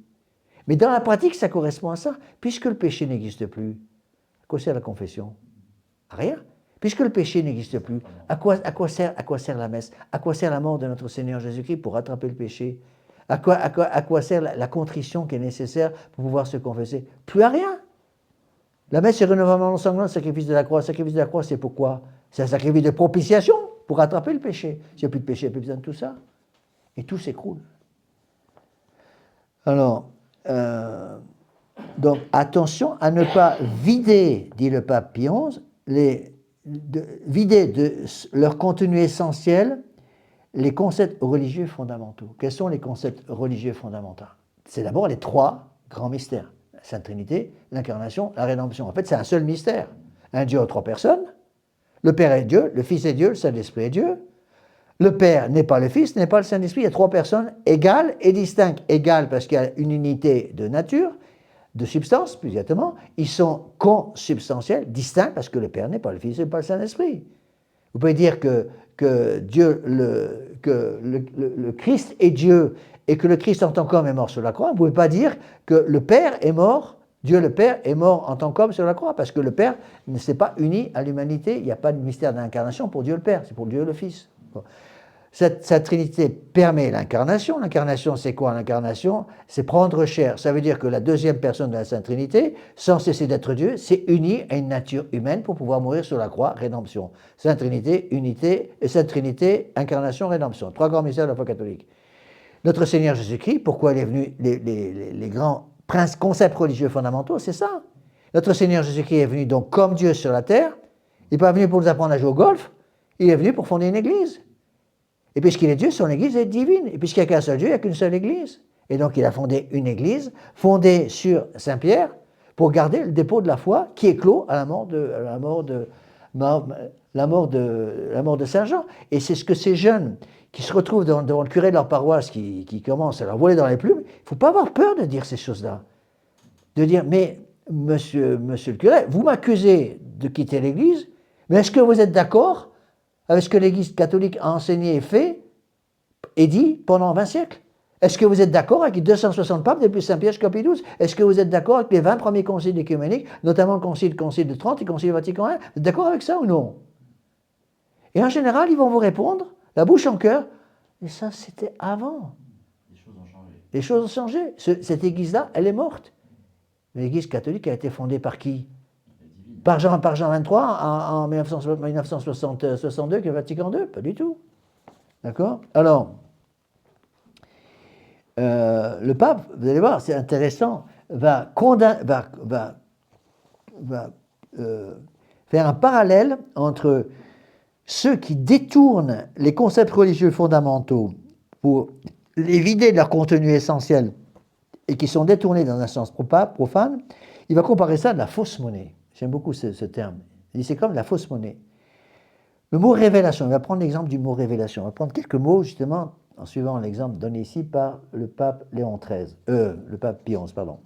Mais dans la pratique, ça correspond à ça. Puisque le péché n'existe plus, à quoi sert la confession? À rien. Puisque le péché n'existe plus, à quoi sert la messe? À quoi sert la mort de notre Seigneur Jésus-Christ pour rattraper le péché? À quoi sert la contrition qui est nécessaire pour pouvoir se confesser? Plus à rien. La messe, c'est renouvellement sanglant, le sacrifice de la croix. Le sacrifice de la croix, c'est pourquoi? C'est un sacrifice de propitiation pour rattraper le péché. S'il n'y a plus de péché, il n'y a plus besoin de tout ça. Et tout s'écroule. Alors, donc attention à ne pas vider, dit le pape Pie XI, vider de leur contenu essentiel les concepts religieux fondamentaux. Quels sont les concepts religieux fondamentaux? C'est d'abord les trois grands mystères. La Sainte Trinité, l'incarnation, la rédemption. En fait, c'est un seul mystère. Un Dieu en trois personnes. Le Père est Dieu, le Fils est Dieu, le Saint-Esprit est Dieu. Le Père n'est pas le Fils, n'est pas le Saint-Esprit. Il y a trois personnes égales et distinctes. Égales parce qu'il y a une unité de nature, de substance, plus exactement. Ils sont consubstantiels, distincts parce que le Père n'est pas le Fils, n'est pas le Saint-Esprit. Vous pouvez dire que Dieu, que le Christ est Dieu et que le Christ en tant qu'homme est mort sur la croix. Vous ne pouvez pas dire que le Père est mort, Dieu le Père est mort en tant qu'homme sur la croix, parce que le Père ne s'est pas uni à l'humanité. Il n'y a pas de mystère d'incarnation pour Dieu le Père, c'est pour Dieu le Fils. Bon. Cette Trinité permet l'incarnation. L'incarnation, c'est quoi? L'incarnation, c'est prendre chair. Ça veut dire que la deuxième personne de la Sainte Trinité, sans cesser d'être Dieu, s'est unie à une nature humaine pour pouvoir mourir sur la croix, rédemption. Sainte Trinité, unité, et Sainte Trinité, incarnation, rédemption. Trois grands mystères de la foi catholique. Notre Seigneur Jésus-Christ, pourquoi il est venu, les grands concepts religieux fondamentaux, c'est ça. Notre Seigneur Jésus-Christ est venu donc comme Dieu sur la terre. Il n'est pas venu pour nous apprendre à jouer au golf, il est venu pour fonder une église. Et puisqu'il est Dieu, son église est divine. Et puisqu'il n'y a qu'un seul Dieu, il n'y a qu'une seule église. Et donc il a fondé une église, fondée sur Saint-Pierre, pour garder le dépôt de la foi qui est clos à la mort de Saint Jean. Et c'est ce que ces jeunes qui se retrouvent devant le curé de leur paroisse, qui commencent à leur voler dans les plumes, il ne faut pas avoir peur de dire ces choses-là. De dire, mais monsieur le curé, vous m'accusez de quitter l'église, mais est-ce que vous êtes d'accord avec ce que l'Église catholique a enseigné et fait et dit pendant 20 siècles? Est-ce que vous êtes d'accord avec les 260 papes depuis Saint-Pierre jusqu'à Pie XII? Est-ce que vous êtes d'accord avec les 20 premiers conciles œcuméniques, notamment le concile de Trente et le concile Vatican I? Vous êtes d'accord avec ça ou non? Et en général, ils vont vous répondre, la bouche en cœur, mais ça c'était avant. Les choses ont changé. Les choses ont changé. Cette Église-là, elle est morte. L'Église catholique a été fondée par qui? Par Jean XXIII en 1962, que le Vatican II? Pas du tout. D'accord? Alors, le pape, vous allez voir, c'est intéressant, va faire un parallèle entre ceux qui détournent les concepts religieux fondamentaux pour les vider de leur contenu essentiel et qui sont détournés dans un sens profane. Il va comparer ça à de la fausse monnaie. J'aime beaucoup ce terme. Il dit c'est comme de la fausse monnaie. Le mot révélation, il va prendre l'exemple du mot révélation. On va prendre quelques mots justement en suivant l'exemple donné ici par le pape Léon XIII, le pape Pie XI, pardon,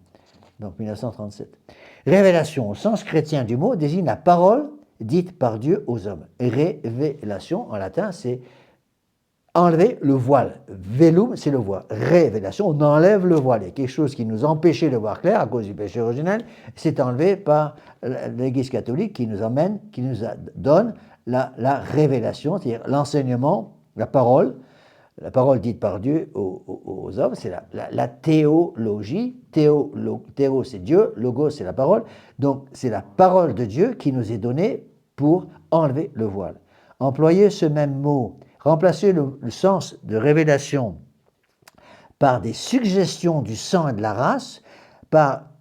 donc 1937. Révélation, au sens chrétien du mot, désigne la parole dite par Dieu aux hommes. Révélation, en latin, c'est enlever le voile. Velum, c'est le voile. Révélation, on enlève le voile. Il y a quelque chose qui nous empêchait de voir clair à cause du péché originel, c'est enlevé par l'Église catholique qui nous donne la révélation, c'est-à-dire l'enseignement, la parole dite par Dieu aux hommes, c'est la théologie. Théo, c'est Dieu, logos, c'est la parole. Donc, c'est la parole de Dieu qui nous est donnée pour enlever le voile. Employer ce même mot, remplacer le sens de révélation par des suggestions du sang et de la race,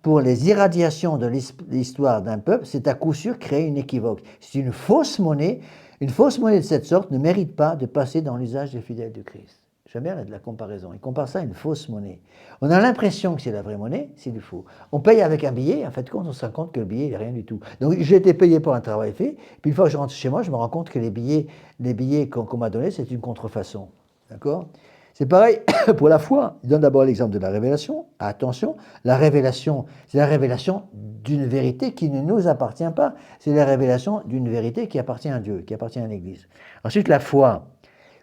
pour les irradiations de l'histoire d'un peuple, c'est à coup sûr créer une équivoque. C'est une fausse monnaie. Une fausse monnaie de cette sorte ne mérite pas de passer dans l'usage des fidèles du Christ. J'aime bien la comparaison. Il compare ça à une fausse monnaie. On a l'impression que c'est la vraie monnaie, c'est du faux. On paye avec un billet, en fait, on se rend compte que le billet n'est rien du tout. Donc j'ai été payé pour un travail fait, puis une fois que je rentre chez moi, je me rends compte que les billets qu'on m'a donnés, c'est une contrefaçon. D'accord ? C'est pareil pour la foi. Il donne d'abord l'exemple de la révélation. Attention, la révélation, c'est la révélation d'une vérité qui ne nous appartient pas. C'est la révélation d'une vérité qui appartient à Dieu, qui appartient à l'Église. Ensuite, la foi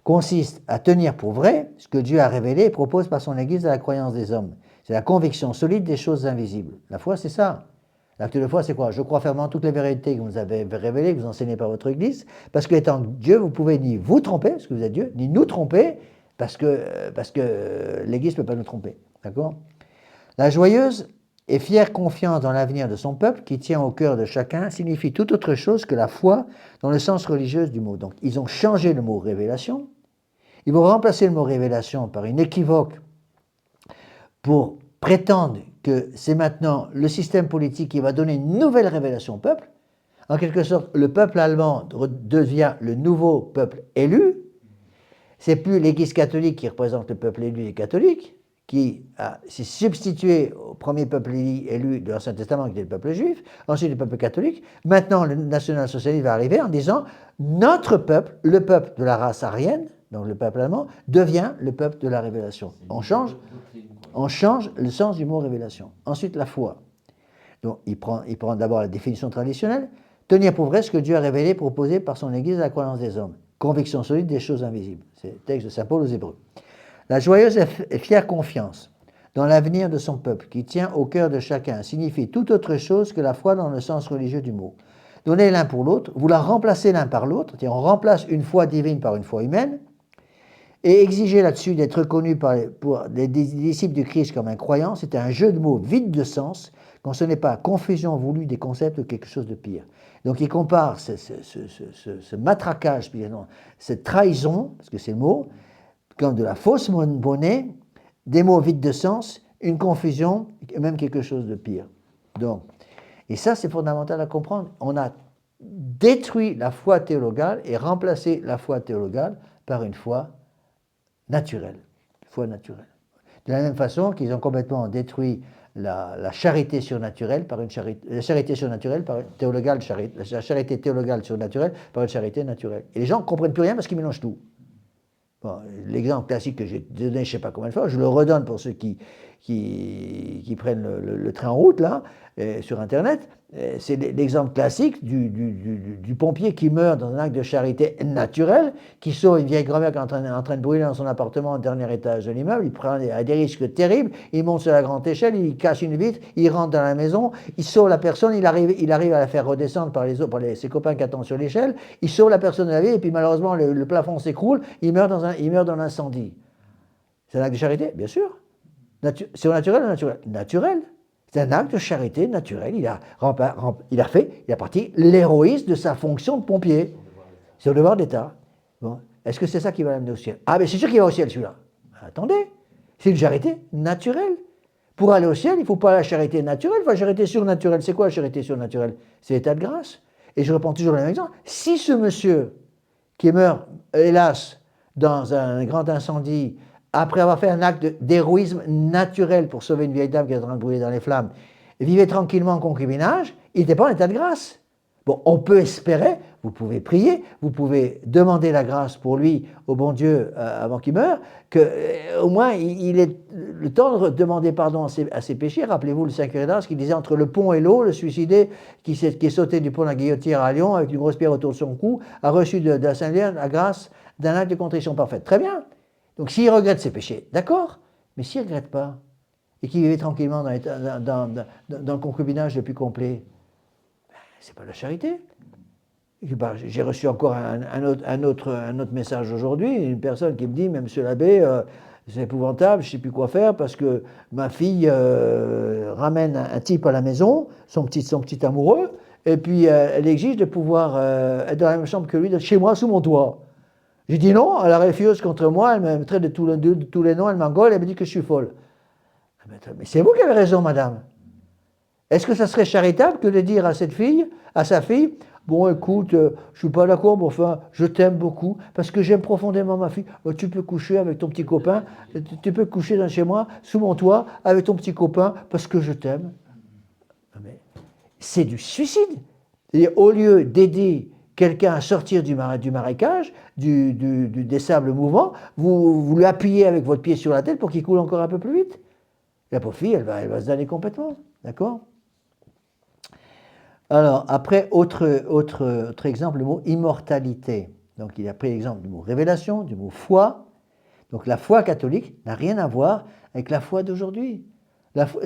consiste à tenir pour vrai ce que Dieu a révélé et propose par son Église à la croyance des hommes. C'est la conviction solide des choses invisibles. La foi, c'est ça. L'acte de foi, c'est quoi? Je crois fermement toutes les vérités que vous avez révélées, que vous enseignez par votre Église, parce que étant Dieu, vous pouvez ni vous tromper, parce que vous êtes Dieu, ni nous tromper, parce que l'Église ne peut pas nous tromper. D'accord? La joyeuse et fière confiance dans l'avenir de son peuple, qui tient au cœur de chacun, signifie tout autre chose que la foi dans le sens religieux du mot. Donc, ils ont changé le mot révélation. Ils vont remplacer le mot révélation par une équivoque pour prétendre que c'est maintenant le système politique qui va donner une nouvelle révélation au peuple. En quelque sorte, le peuple allemand devient le nouveau peuple élu. C'est plus l'Église catholique qui représente le peuple élu des catholiques, qui s'est substitué au premier peuple élu de l'Ancien Testament, qui était le peuple juif, ensuite le peuple catholique. Maintenant, le national-socialiste va arriver en disant notre peuple, le peuple de la race aryenne, donc le peuple allemand, devient le peuple de la révélation. On change le sens du mot révélation. Ensuite, la foi. Donc, il prend d'abord la définition traditionnelle, tenir pour vrai ce que Dieu a révélé, proposé par son Église à la croyance des hommes. Conviction solide des choses invisibles. C'est le texte de saint Paul aux Hébreux. La joyeuse et fière confiance dans l'avenir de son peuple, qui tient au cœur de chacun, signifie tout autre chose que la foi dans le sens religieux du mot. Donnez l'un pour l'autre, vous la remplacez l'un par l'autre, c'est-à-dire on remplace une foi divine par une foi humaine, et exiger là-dessus d'être reconnu pour les disciples du Christ comme un croyant, c'est un jeu de mots vide de sens, quand ce n'est pas confusion voulue des concepts ou quelque chose de pire. Donc il compare ce matraquage, cette trahison, parce que c'est le mot, comme de la fausse monnaie, des mots vides de sens, une confusion, et même quelque chose de pire. Donc, et ça c'est fondamental à comprendre. On a détruit la foi théologale et remplacé la foi théologale par une foi naturelle. Foi naturelle. De la même façon qu'ils ont complètement détruit la charité surnaturelle par une charité, la charité surnaturelle par une théologale, la charité théologale surnaturelle par une charité naturelle. Et les gens ne comprennent plus rien parce qu'ils mélangent tout. Bon, l'exemple classique que j'ai donné, je ne sais pas combien de fois, je le redonne pour ceux qui prennent le train en route, là, sur Internet. C'est l'exemple classique du pompier qui meurt dans un acte de charité naturelle, qui sauve une vieille grand-mère qui est en train de brûler dans son appartement au dernier étage de l'immeuble. Il prend des risques terribles, il monte sur la grande échelle, il casse une vitre, il rentre dans la maison, il sauve la personne, il arrive à la faire redescendre par ses copains qui attendent sur l'échelle, il sauve la personne de la vie, et puis malheureusement le plafond s'écroule, il meurt dans l'incendie. C'est un acte de charité? Bien sûr. C'est naturel ou naturel? Naturel. C'est un acte de charité naturel. Il a parti l'héroïsme de sa fonction de pompier. C'est le devoir d'État. Bon. Est-ce que c'est ça qui va l'amener au ciel? Ah, mais c'est sûr qu'il va au ciel, celui-là. Attendez, c'est une charité naturelle. Pour aller au ciel, il ne faut pas la charité naturelle, il faut la charité surnaturelle. C'est quoi la charité surnaturelle? C'est l'état de grâce. Et je reprends toujours le même exemple. Si ce monsieur qui meurt, hélas, dans un grand incendie, après avoir fait un acte d'héroïsme naturel pour sauver une vieille dame qui est en train de brûler dans les flammes, vivait tranquillement en concubinage, il n'était pas en état de grâce. Bon, on peut espérer, vous pouvez prier, vous pouvez demander la grâce pour lui au bon Dieu avant qu'il meure, qu'au moins il ait le temps de demander pardon à ses péchés. Rappelez-vous le Saint Curé d'Ars qui disait entre le pont et l'eau, le suicidé qui est sauté du pont de la Guillotière à Lyon avec une grosse pierre autour de son cou, a reçu de la Sainte Vierge la grâce d'un acte de contrition parfaite. Très bien. Donc s'il regrette ses péchés, d'accord, mais s'il ne regrette pas, et qu'il vivait tranquillement dans le concubinage le plus complet, c'est pas de la charité. J'ai reçu encore un autre message aujourd'hui, une personne qui me dit, mais monsieur l'abbé, c'est épouvantable, je ne sais plus quoi faire parce que ma fille ramène un type à la maison, son petit amoureux, et puis elle exige de pouvoir être dans la même chambre que lui, chez moi, sous mon toit. J'ai dit non, elle a refusé contre moi, elle me traite de tous les noms, elle m'engueule, elle me dit que je suis folle. Mais c'est vous qui avez raison, madame. Est-ce que ça serait charitable que de dire à sa fille, bon, écoute, je ne suis pas d'accord, mais enfin, je t'aime beaucoup, parce que j'aime profondément ma fille. Tu peux coucher avec ton petit copain, tu peux coucher chez moi, sous mon toit, avec ton petit copain, parce que je t'aime. Mais c'est du suicide. C'est-à-dire, au lieu d'aider quelqu'un à sortir du marécage, des sables mouvants, vous lui appuyez avec votre pied sur la tête pour qu'il coule encore un peu plus vite. La pauvre fille, elle va se damner complètement. D'accord ? Alors, après, autre exemple, le mot immortalité. Donc, il a pris l'exemple du mot révélation, du mot foi. Donc, la foi catholique n'a rien à voir avec la foi d'aujourd'hui.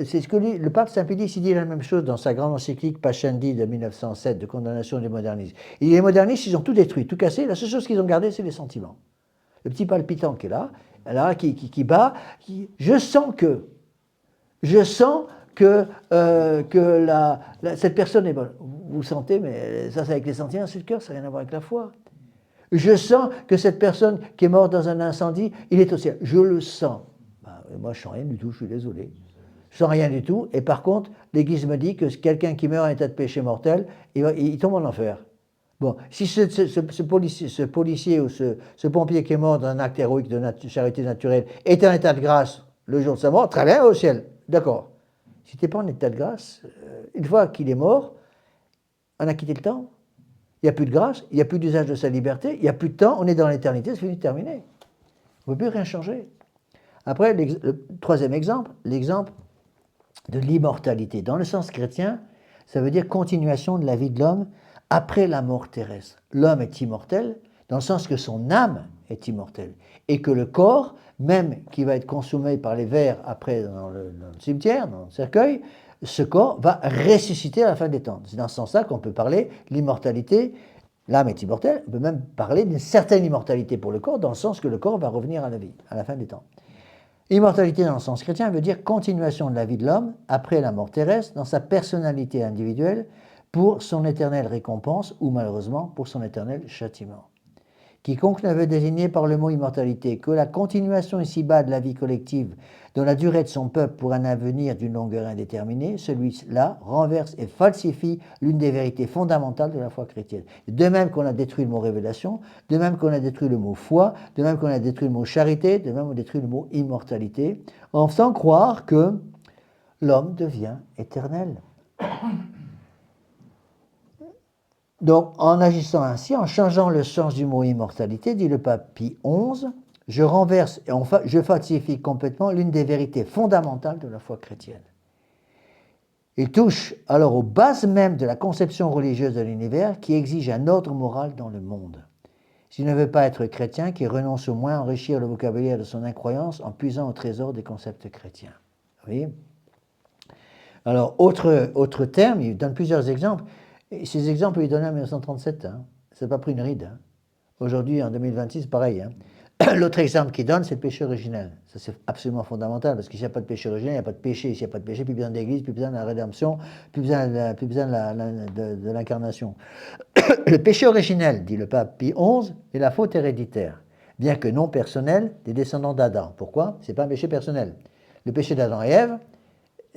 C'est ce que le pape Saint-Pédis dit la même chose dans sa grande encyclique Pascendi de 1907, de condamnation du modernisme. Et les modernistes, ils ont tout détruit, tout cassé. La seule chose qu'ils ont gardé, c'est les sentiments. Le petit palpitant qui est là, qui bat, je sens que cette personne est bonne. Vous sentez, mais ça c'est avec les sentiments, c'est le cœur, ça n'a rien à voir avec la foi. Je sens que cette personne qui est morte dans un incendie, il est au ciel. Je le sens. Moi, je ne sens rien du tout, je suis désolé. Je ne sens rien du tout. Et par contre, l'Église me dit que quelqu'un qui meurt en état de péché mortel, il tombe en enfer. Bon, si ce policier ou ce pompier qui est mort dans un acte héroïque de charité naturelle est en état de grâce le jour de sa mort, très bien, au ciel. D'accord. Si tu n'es pas en état de grâce, une fois qu'il est mort, on a quitté le temps. Il n'y a plus de grâce, il n'y a plus d'usage de sa liberté, il n'y a plus de temps, on est dans l'éternité, c'est fini, terminé. On ne peut plus rien changer. Après, le troisième exemple, l'exemple de l'immortalité. Dans le sens chrétien, ça veut dire continuation de la vie de l'homme après la mort terrestre. L'homme est immortel dans le sens que son âme est immortelle et que le corps, même qui va être consommé par les vers après dans le cimetière, dans le cercueil, ce corps va ressusciter à la fin des temps. C'est dans ce sens-là qu'on peut parler de l'immortalité. L'âme est immortelle, on peut même parler d'une certaine immortalité pour le corps, dans le sens que le corps va revenir à la vie, à la fin des temps. Immortalité dans le sens chrétien veut dire continuation de la vie de l'homme après la mort terrestre dans sa personnalité individuelle pour son éternelle récompense ou malheureusement pour son éternel châtiment. Quiconque ne veut désigner par le mot immortalité que la continuation ici-bas de la vie collective dont la durée de son peuple pour un avenir d'une longueur indéterminée, celui-là renverse et falsifie l'une des vérités fondamentales de la foi chrétienne. De même qu'on a détruit le mot révélation, de même qu'on a détruit le mot foi, de même qu'on a détruit le mot charité, de même qu'on a détruit le mot immortalité, en faisant croire que l'homme devient éternel. Donc, en agissant ainsi, en changeant le sens du mot immortalité, dit le pape Pie XI, je renverse et je falsifie complètement l'une des vérités fondamentales de la foi chrétienne. Il touche alors aux bases mêmes de la conception religieuse de l'univers qui exige un ordre moral dans le monde. S'il ne veut pas être chrétien, qu'il renonce au moins à enrichir le vocabulaire de son incroyance en puisant au trésor des concepts chrétiens. Vous voyez ? Alors, autre terme, il donne plusieurs exemples. Et ces exemples, il donnait en 1937. Hein. Ça n'a pas pris une ride. Hein. Aujourd'hui, en 2026, pareil. Hein. L'autre exemple qu'il donne, c'est le péché originel. Ça, c'est absolument fondamental, parce que s'il n'y a pas de péché originel, il n'y a pas de péché. S'il n'y a pas de péché, plus besoin d'église, plus besoin de la rédemption, plus besoin de l'incarnation. Le péché originel, dit le pape Pie XI, est la faute héréditaire, bien que non personnelle, des descendants d'Adam. Pourquoi ? Ce n'est pas un péché personnel. Le péché d'Adam et Ève,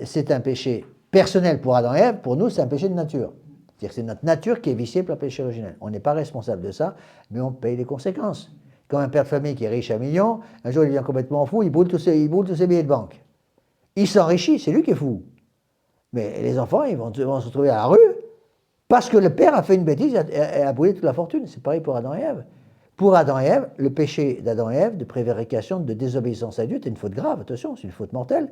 c'est un péché personnel pour Adam et Ève, pour nous, c'est un péché de nature. C'est-à-dire que c'est notre nature qui est viciée par le péché originel. On n'est pas responsable de ça, mais on paye les conséquences. Comme un père de famille qui est riche à millions, un jour il devient complètement fou, il boule tous ses billets de banque. Il s'enrichit, c'est lui qui est fou. Mais les enfants, ils vont se retrouver à la rue parce que le père a fait une bêtise et a boulé toute la fortune. C'est pareil pour Adam et Ève. Pour Adam et Ève, le péché d'Adam et Ève, de prévarication, de désobéissance à Dieu, c'est une faute grave, attention, c'est une faute mortelle,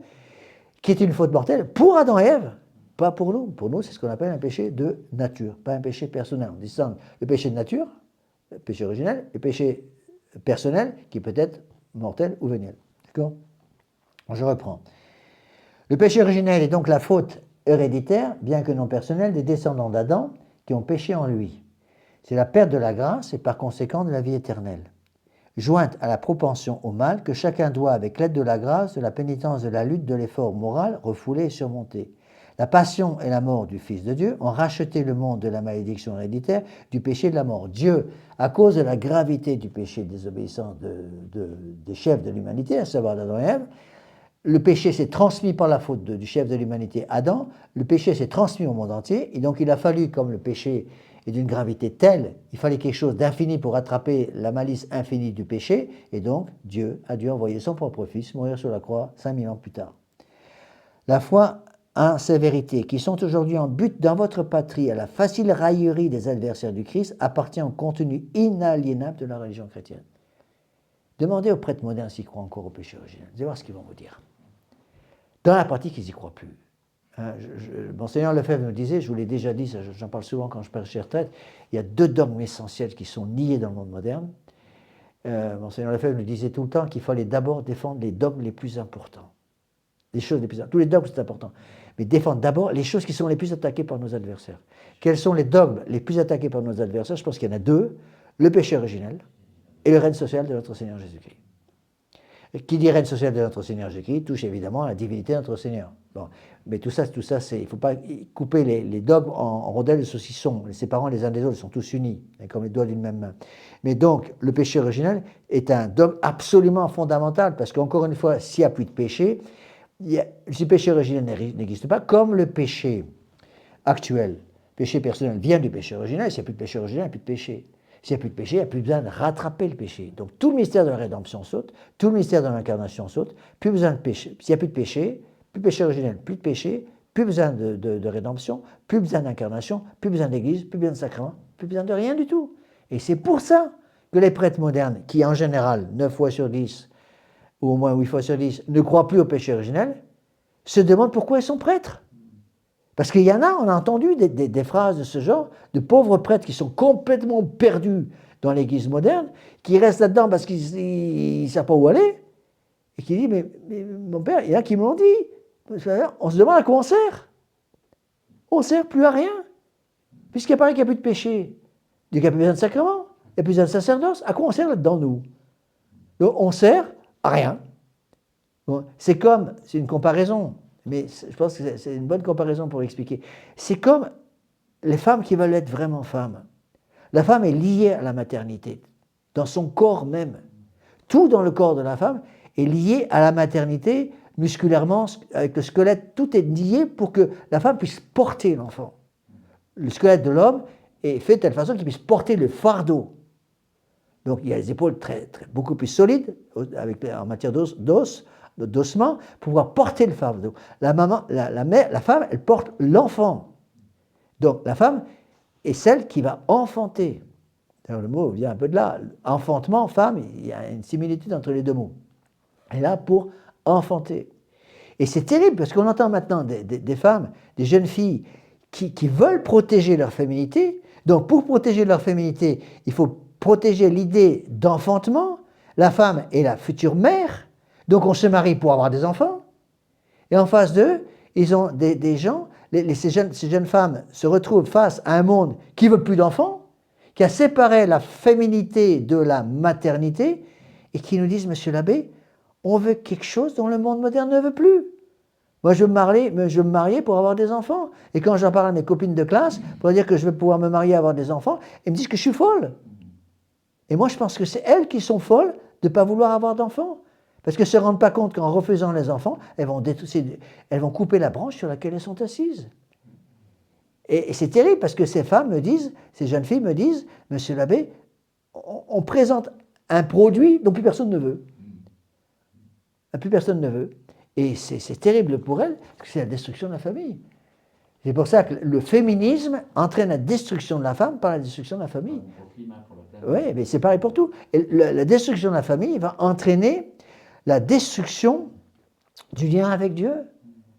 qui est une faute mortelle pour Adam et Ève. Pas pour nous. Pour nous, c'est ce qu'on appelle un péché de nature, pas un péché personnel. On distingue le péché de nature, le péché originel, le péché personnel qui peut être mortel ou véniel. D'accord? Je reprends. Le péché originel est donc la faute héréditaire, bien que non personnelle, des descendants d'Adam qui ont péché en lui. C'est la perte de la grâce et par conséquent de la vie éternelle, jointe à la propension au mal que chacun doit, avec l'aide de la grâce, de la pénitence, de la lutte, de l'effort moral, refouler et surmonter. La passion et la mort du Fils de Dieu ont racheté le monde de la malédiction héréditaire, du péché et de la mort. Dieu, à cause de la gravité du péché de désobéissance des chefs de l'humanité, à savoir Adam et Ève, le péché s'est transmis par la faute du chef de l'humanité, Adam, le péché s'est transmis au monde entier, et donc il a fallu, comme le péché est d'une gravité telle, il fallait quelque chose d'infini pour rattraper la malice infinie du péché, et donc Dieu a dû envoyer son propre Fils mourir sur la croix 5000 ans plus tard. La foi en ces vérités, qui sont aujourd'hui en but dans votre patrie à la facile raillerie des adversaires du Christ, appartient au contenu inaliénable de la religion chrétienne. Demandez aux prêtres modernes s'ils croient encore au péché originel. Vous allez voir ce qu'ils vont vous dire. Dans la pratique, ils n'y croient plus. Monseigneur Lefebvre nous disait, je vous l'ai déjà dit, j'en parle souvent quand je parle chez retraite, il y a 2 dogmes essentiels qui sont niés dans le monde moderne. Monseigneur Lefebvre nous disait tout le temps qu'il fallait d'abord défendre les dogmes les plus importants. Les choses les plus importantes. Tous les dogmes, c'est important. Mais défendre d'abord les choses qui sont les plus attaquées par nos adversaires. Quels sont les dogmes les plus attaqués par nos adversaires? Je pense qu'il y en a 2. Le péché originel et le règne social de notre Seigneur Jésus-Christ. Qui dit règne social de notre Seigneur Jésus-Christ touche évidemment à la divinité de notre Seigneur. Bon. Mais tout ça, il ne faut pas couper les dogmes en rondelles de saucisson. Les séparant les uns des autres, ils sont tous unis, comme les doigts d'une même main. Mais donc, le péché originel est un dogme absolument fondamental, parce qu'encore une fois, s'il n'y a plus de péché, si le péché originel n'existe pas, comme le péché actuel, le péché personnel vient du péché originel, s'il n'y a plus de péché originel, il n'y a plus de péché. S'il n'y a plus de péché, il n'y a plus besoin de rattraper le péché. Donc tout le mystère de la rédemption saute, tout le mystère de l'incarnation saute, plus besoin de péché. S'il n'y a plus de péché originel, plus de péché, plus besoin de rédemption, plus besoin d'incarnation, plus besoin d'église, plus besoin de sacrement, plus besoin de rien du tout. Et c'est pour ça que les prêtres modernes, qui en général, 9 fois sur 10, ou au moins 8 fois sur 10, ne croient plus au péché originel, se demandent pourquoi ils sont prêtres. Parce qu'il y en a, on a entendu des phrases de ce genre, de pauvres prêtres qui sont complètement perdus dans l'église moderne, qui restent là-dedans parce qu'ils ne savent pas où aller, et qui disent, mais mon père, il y en a qui me l'ont dit, on se demande à quoi on sert. On ne sert plus à rien, puisqu'il paraît qu'il n'y a plus de péché, il n'y a plus besoin de sacrement, il n'y a plus besoin de sacerdoce, à quoi on sert là-dedans, nous? Donc on sert à rien. Bon, c'est une comparaison, mais je pense que c'est une bonne comparaison pour expliquer. C'est comme les femmes qui veulent être vraiment femmes. La femme est liée à la maternité, dans son corps même. Tout dans le corps de la femme est lié à la maternité, musculairement, avec le squelette, tout est lié pour que la femme puisse porter l'enfant. Le squelette de l'homme est fait de telle façon qu'il puisse porter le fardeau. Donc il y a les épaules beaucoup plus solides, en matière d'ossement, pour pouvoir porter le fardeau. La femme, elle porte l'enfant. Donc la femme est celle qui va enfanter. Alors, le mot vient un peu de là. Enfantement, femme, il y a une similitude entre les 2 mots. Elle est là pour enfanter. Et c'est terrible, parce qu'on entend maintenant des femmes, des jeunes filles, qui veulent protéger leur féminité. Donc pour protéger leur féminité, il faut protéger l'idée d'enfantement. La femme est la future mère, donc on se marie pour avoir des enfants. Et en face d'eux, ils ont des gens, ces jeunes femmes se retrouvent face à un monde qui ne veut plus d'enfants, qui a séparé la féminité de la maternité, et qui nous disent, monsieur l'abbé, on veut quelque chose dont le monde moderne ne veut plus. Moi, je veux me marier pour avoir des enfants. Et quand j'en parle à mes copines de classe, pour dire que je vais pouvoir me marier et avoir des enfants, elles me disent que je suis folle. Et moi, je pense que c'est elles qui sont folles de ne pas vouloir avoir d'enfants. Parce qu'elles ne se rendent pas compte qu'en refusant les enfants, elles vont couper la branche sur laquelle elles sont assises. Et c'est terrible parce que ces femmes me disent, ces jeunes filles me disent, monsieur l'abbé, on présente un produit dont plus personne ne veut. Plus personne ne veut. Et c'est terrible pour elles, parce que c'est la destruction de la famille. C'est pour ça que le féminisme entraîne la destruction de la femme par la destruction de la famille. Oui, mais c'est pareil pour tout. Et la destruction de la famille va entraîner la destruction du lien avec Dieu.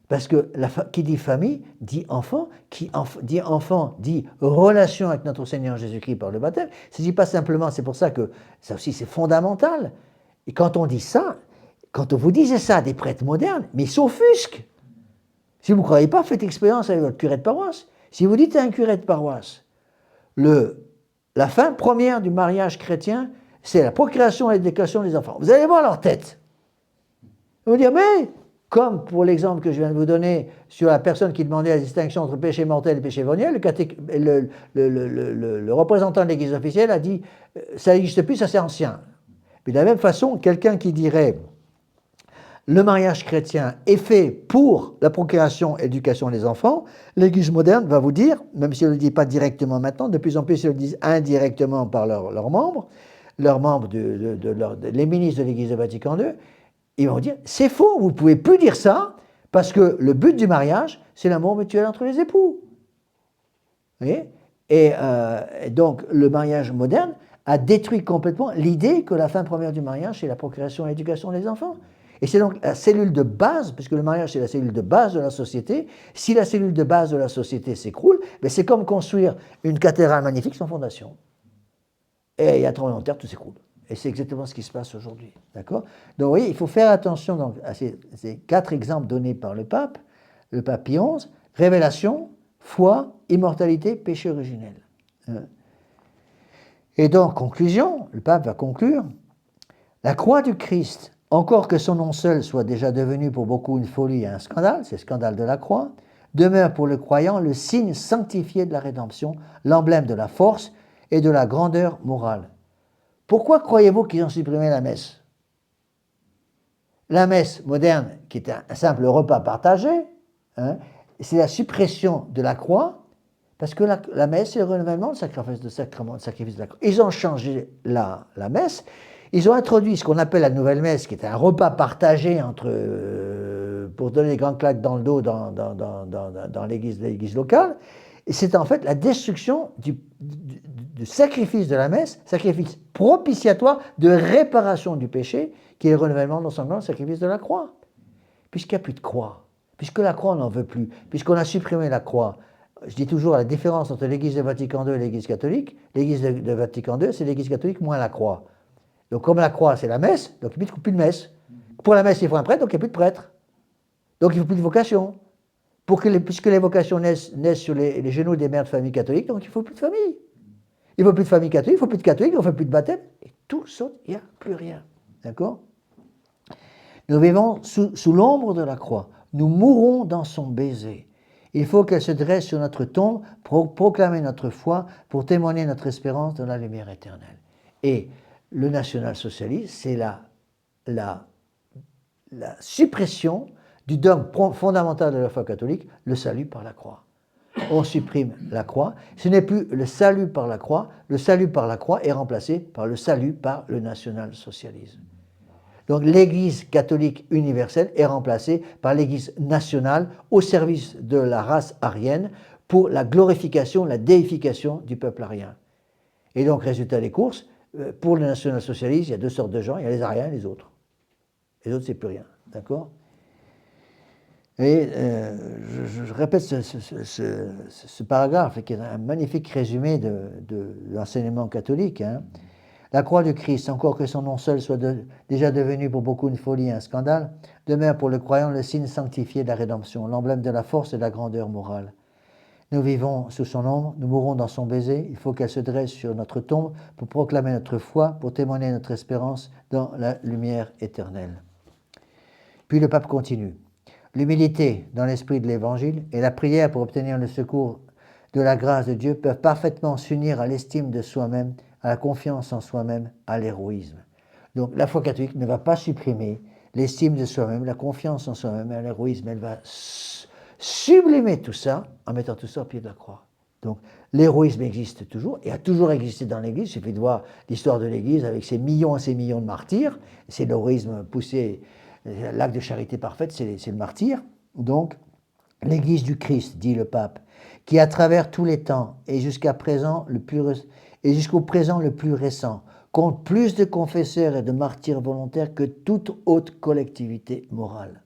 Parce que qui dit famille dit enfant, dit enfant dit relation avec notre Seigneur Jésus-Christ par le baptême. Il ne s'agit pas simplement, c'est pour ça que ça aussi c'est fondamental. Et quand on dit ça, quand vous disiez ça à des prêtres modernes, mais ils s'offusquent. Si vous ne croyez pas, faites expérience avec votre curé de paroisse. Si vous dites à un curé de paroisse, la fin première du mariage chrétien, c'est la procréation et l'éducation des enfants. Vous allez voir leur tête. Ils vont dire, mais, comme pour l'exemple que je viens de vous donner sur la personne qui demandait la distinction entre péché mortel et péché veniel, le représentant de l'Église officielle a dit, ça n'existe plus, ça c'est ancien. Puis de la même façon, quelqu'un qui dirait, le mariage chrétien est fait pour la procréation et l'éducation des enfants, l'Église moderne va vous dire, même si elle ne le dit pas directement maintenant, de plus en plus ils le disent indirectement par leurs membres, les ministres de l'Église de Vatican II, ils vont dire, c'est faux, vous ne pouvez plus dire ça, parce que le but du mariage, c'est l'amour mutuel entre les époux. Vous voyez ? Et donc, le mariage moderne a détruit complètement l'idée que la fin première du mariage, c'est la procréation et l'éducation des enfants. Et c'est donc la cellule de base, puisque le mariage c'est la cellule de base de la société. Si la cellule de base de la société s'écroule, ben c'est comme construire une cathédrale magnifique sans fondation. Et il y a un tremblement de terre, tout s'écroule. Et c'est exactement ce qui se passe aujourd'hui. D'accord ? Donc vous voyez, il faut faire attention donc, à ces 4 exemples donnés par le pape Pie XI, révélation, foi, immortalité, péché originel. Et donc, conclusion, le pape va conclure, la croix du Christ, encore que son nom seul soit déjà devenu pour beaucoup une folie et un scandale, c'est le scandale de la croix, demeure pour le croyant le signe sanctifié de la rédemption, l'emblème de la force et de la grandeur morale. Pourquoi croyez-vous qu'ils ont supprimé la messe ? La messe moderne, qui est un simple repas partagé, c'est la suppression de la croix, parce que la messe, c'est le renouvellement du sacrifice de la croix. Ils ont changé la messe. Ils ont introduit ce qu'on appelle la nouvelle messe, qui est un repas partagé pour donner des grandes claques dans le dos dans l'église locale. Et c'est en fait la destruction du sacrifice de la messe, sacrifice propitiatoire de réparation du péché, qui est le renouvellement non seulement du sacrifice de la croix. Puisqu'il n'y a plus de croix, puisque la croix on n'en veut plus, puisqu'on a supprimé la croix. Je dis toujours la différence entre l'église de Vatican II et l'église catholique. L'église de Vatican II, c'est l'église catholique moins la croix. Donc comme la croix, c'est la messe, donc il n'y a plus de messe. Pour la messe, il faut un prêtre, donc il n'y a plus de prêtre. Donc il ne faut plus de vocation. Puisque les vocations naissent sur les genoux des mères de famille catholiques, donc il ne faut plus de famille. Il ne faut plus de famille catholique, il ne faut plus de catholique, il ne faut plus de baptême, et tout saute, il n'y a plus rien. D'accord ? Nous vivons sous l'ombre de la croix. Nous mourrons dans son baiser. Il faut qu'elle se dresse sur notre tombe pour proclamer notre foi, pour témoigner notre espérance dans la lumière éternelle. Et le national-socialisme, c'est la suppression du dogme fondamental de la foi catholique, le salut par la croix. On supprime la croix. Ce n'est plus le salut par la croix. Le salut par la croix est remplacé par le salut par le national-socialisme. Donc l'Église catholique universelle est remplacée par l'Église nationale au service de la race aryenne pour la glorification, la déification du peuple aryen. Et donc, résultat des courses, pour le national-socialisme, il y a 2 sortes de gens, il y a les Aryens et les autres. Les autres, c'est plus rien. D'accord ? Et je répète ce paragraphe qui est un magnifique résumé de l'enseignement catholique. La croix du Christ, encore que son nom seul soit déjà devenu pour beaucoup une folie et un scandale, demeure pour le croyant le signe sanctifié de la rédemption, l'emblème de la force et de la grandeur morale. Nous vivons sous son ombre, nous mourrons dans son baiser, il faut qu'elle se dresse sur notre tombe pour proclamer notre foi, pour témoigner notre espérance dans la lumière éternelle. Puis le pape continue. L'humilité dans l'esprit de l'Évangile et la prière pour obtenir le secours de la grâce de Dieu peuvent parfaitement s'unir à l'estime de soi-même, à la confiance en soi-même, à l'héroïsme. Donc la foi catholique ne va pas supprimer l'estime de soi-même, la confiance en soi-même et à l'héroïsme. Elle va sublimer tout ça en mettant tout ça au pied de la croix. Donc l'héroïsme existe toujours et a toujours existé dans l'Église. Il suffit de voir l'histoire de l'Église avec ses millions et ses millions de martyrs. C'est l'héroïsme poussé, l'acte de charité parfaite, c'est le martyr. Donc l'Église du Christ, dit le pape, qui à travers tous les temps et jusqu'au présent le plus récent, compte plus de confesseurs et de martyrs volontaires que toute autre collectivité morale.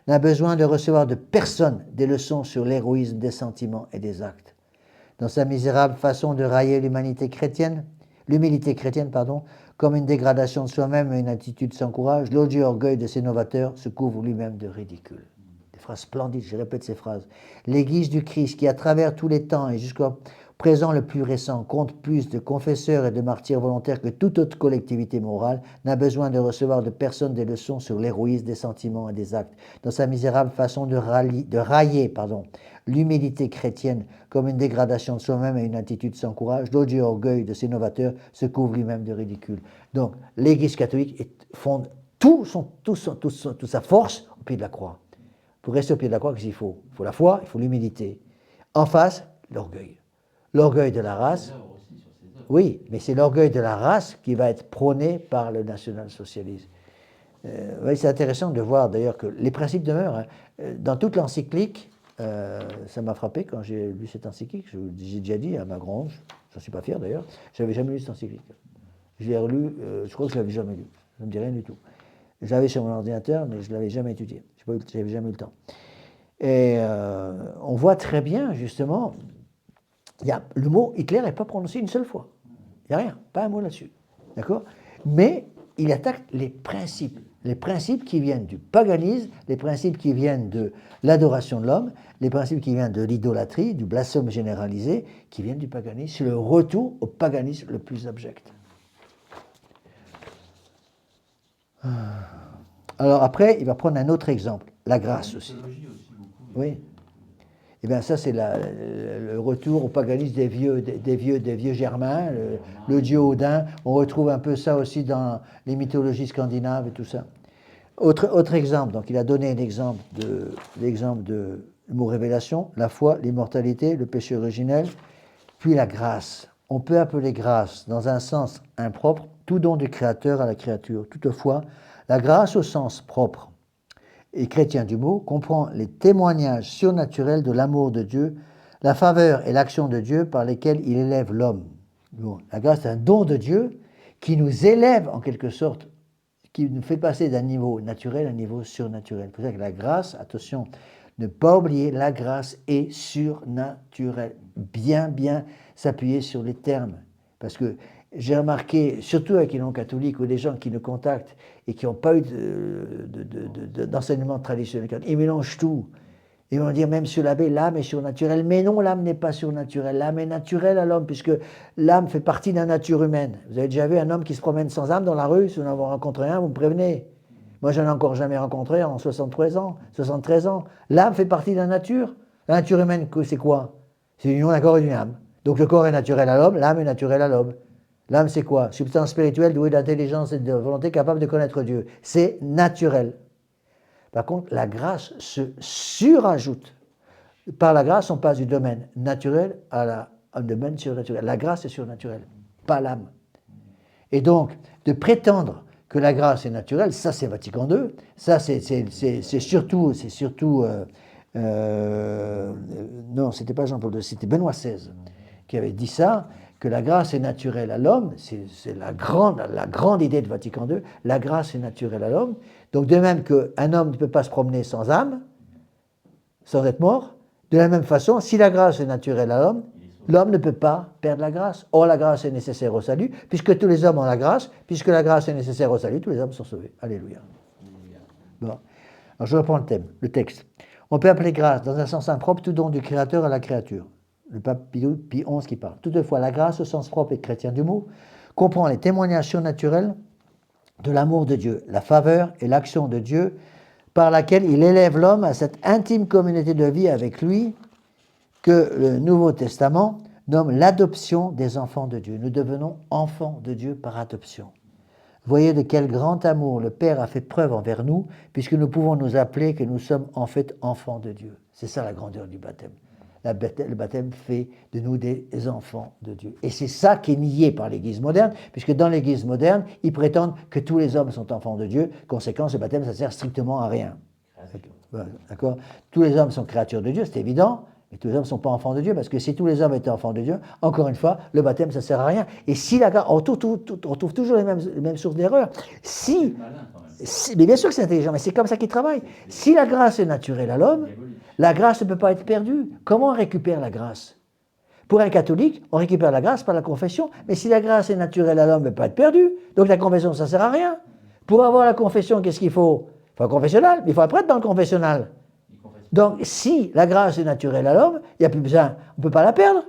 n'a besoin de recevoir de personne des leçons sur l'héroïsme des sentiments et des actes. Dans sa misérable façon de railler l'humilité chrétienne, comme une dégradation de soi-même et une attitude sans courage, l'odieux orgueil de ses novateurs se couvre lui-même de ridicule. Des phrases splendides, je répète ces phrases. L'Église du Christ, qui à travers tous les temps et jusqu'au présent le plus récent, compte plus de confesseurs et de martyrs volontaires que toute autre collectivité morale, n'a besoin de recevoir de personne des leçons sur l'héroïsme des sentiments et des actes. Dans sa misérable façon de railler l'humilité chrétienne comme une dégradation de soi-même et une attitude sans courage, l'odieux orgueil de ses novateurs se couvre lui-même de ridicule. Donc, l'Église catholique fonde toute sa force au pied de la croix. Pour rester au pied de la croix, qu'est-ce qu'il faut? Il faut la foi, il faut l'humilité. En face, l'orgueil. L'orgueil de la race. Oui, mais c'est l'orgueil de la race qui va être prôné par le national-socialisme. Oui, c'est intéressant de voir d'ailleurs que les principes demeurent. Hein. Dans toute l'encyclique, ça m'a frappé quand j'ai lu cette encyclique, j'ai déjà dit à ma grange, j'en suis pas fier d'ailleurs, je n'avais jamais lu cette encyclique. Je l'ai relu, je crois que je ne l'avais jamais lu, ça ne me dit rien du tout. Je l'avais sur mon ordinateur, mais je ne l'avais jamais étudié, je n'avais jamais eu le temps. Et on voit très bien, justement, le mot Hitler n'est pas prononcé une seule fois. Il n'y a rien, pas un mot là-dessus. D'accord? Mais il attaque les principes qui viennent du paganisme, les principes qui viennent de l'adoration de l'homme, les principes qui viennent de l'idolâtrie, du blasphème généralisé, qui viennent du paganisme. C'est le retour au paganisme le plus abject. Alors après, il va prendre un autre exemple, la grâce aussi. Oui. Eh bien ça, c'est le retour au paganisme des vieux germains, le dieu Odin. On retrouve un peu ça aussi dans les mythologies scandinaves et tout ça. Autre exemple, donc il a donné l'exemple de mot révélation, la foi, l'immortalité, le péché originel, puis la grâce. On peut appeler grâce, dans un sens impropre, tout don du Créateur à la créature. Toutefois, la grâce au sens propre et chrétien du mot comprend les témoignages surnaturels de l'amour de Dieu, la faveur et l'action de Dieu par lesquels il élève l'homme. Bon, la grâce est un don de Dieu qui nous élève en quelque sorte, qui nous fait passer d'un niveau naturel à un niveau surnaturel. C'est pour ça que la grâce, attention, ne pas oublier, la grâce est surnaturelle. Bien s'appuyer sur les termes. Parce que j'ai remarqué, surtout avec les non-catholiques ou des gens qui nous contactent et qui n'ont pas eu d'enseignement traditionnel, ils mélangent tout. Ils vont dire, même sur l'abbé, l'âme est surnaturelle. Mais non, l'âme n'est pas surnaturelle. L'âme est naturelle à l'homme, puisque l'âme fait partie de la nature humaine. Vous avez déjà vu un homme qui se promène sans âme dans la rue? Si vous en avez rencontré un, vous me prévenez. Moi, je n'en ai encore jamais rencontré en 73 ans. L'âme fait partie de la nature. La nature humaine, c'est quoi? C'est l'union d'un corps et d'une âme. Donc le corps est naturel à l'homme, l'âme est naturelle à l'homme. L'âme, c'est quoi? Substance spirituelle douée d'intelligence et de volonté capable de connaître Dieu. C'est naturel. Par contre, la grâce se surajoute. Par la grâce, on passe du domaine naturel à un domaine surnaturel. La grâce est surnaturelle, pas l'âme. Et donc, de prétendre que la grâce est naturelle, ça c'est Vatican II, ça c'est surtout non, c'était pas Jean-Paul II, c'était Benoît XVI qui avait dit ça, que la grâce est naturelle à l'homme, c'est la grande idée de Vatican II, la grâce est naturelle à l'homme. Donc de même qu'un homme ne peut pas se promener sans âme, sans être mort, de la même façon, si la grâce est naturelle à l'homme, l'homme ne peut pas perdre la grâce. Or, la grâce est nécessaire au salut, puisque tous les hommes ont la grâce, puisque la grâce est nécessaire au salut, tous les hommes sont sauvés. Alléluia. Bon. Alors, je reprends le texte. On peut appeler grâce, dans un sens impropre, tout don du Créateur à la créature. Le pape Pie XI qui parle. Toutefois, la grâce, au sens propre et chrétien du mot, comprend les témoignages surnaturels de l'amour de Dieu, la faveur et l'action de Dieu, par laquelle il élève l'homme à cette intime communauté de vie avec lui, que le Nouveau Testament nomme l'adoption des enfants de Dieu. Nous devenons enfants de Dieu par adoption. Voyez de quel grand amour le Père a fait preuve envers nous, puisque nous pouvons nous appeler que nous sommes en fait enfants de Dieu. C'est ça la grandeur du baptême. Le baptême fait de nous des enfants de Dieu. Et c'est ça qui est nié par l'Église moderne, puisque dans l'Église moderne, ils prétendent que tous les hommes sont enfants de Dieu. Conséquence, le baptême, ça ne sert strictement à rien. D'accord ? Tous les hommes sont créatures de Dieu, c'est évident. Mais tous les hommes ne sont pas enfants de Dieu, parce que si tous les hommes étaient enfants de Dieu, encore une fois, le baptême, ça ne sert à rien. Et si la grâce, on trouve toujours les mêmes sources d'erreur. C'est malin quand même. Mais bien sûr que c'est intelligent, mais c'est comme ça qu'il travaille. Si la grâce est naturelle à l'homme, Diabolique. la grâce ne peut pas être perdue. Comment on récupère la grâce? Pour un catholique, on récupère la grâce par la confession, mais si la grâce est naturelle à l'homme, elle ne peut pas être perdue. Donc la confession, ça ne sert à rien. Pour avoir la confession, qu'est-ce qu'il faut? Il faut un confessionnal, mais il faut un prêtre dans le confessionnal. Il confesse. Donc si la grâce est naturelle à l'homme, il n'y a plus besoin, on ne peut pas la perdre.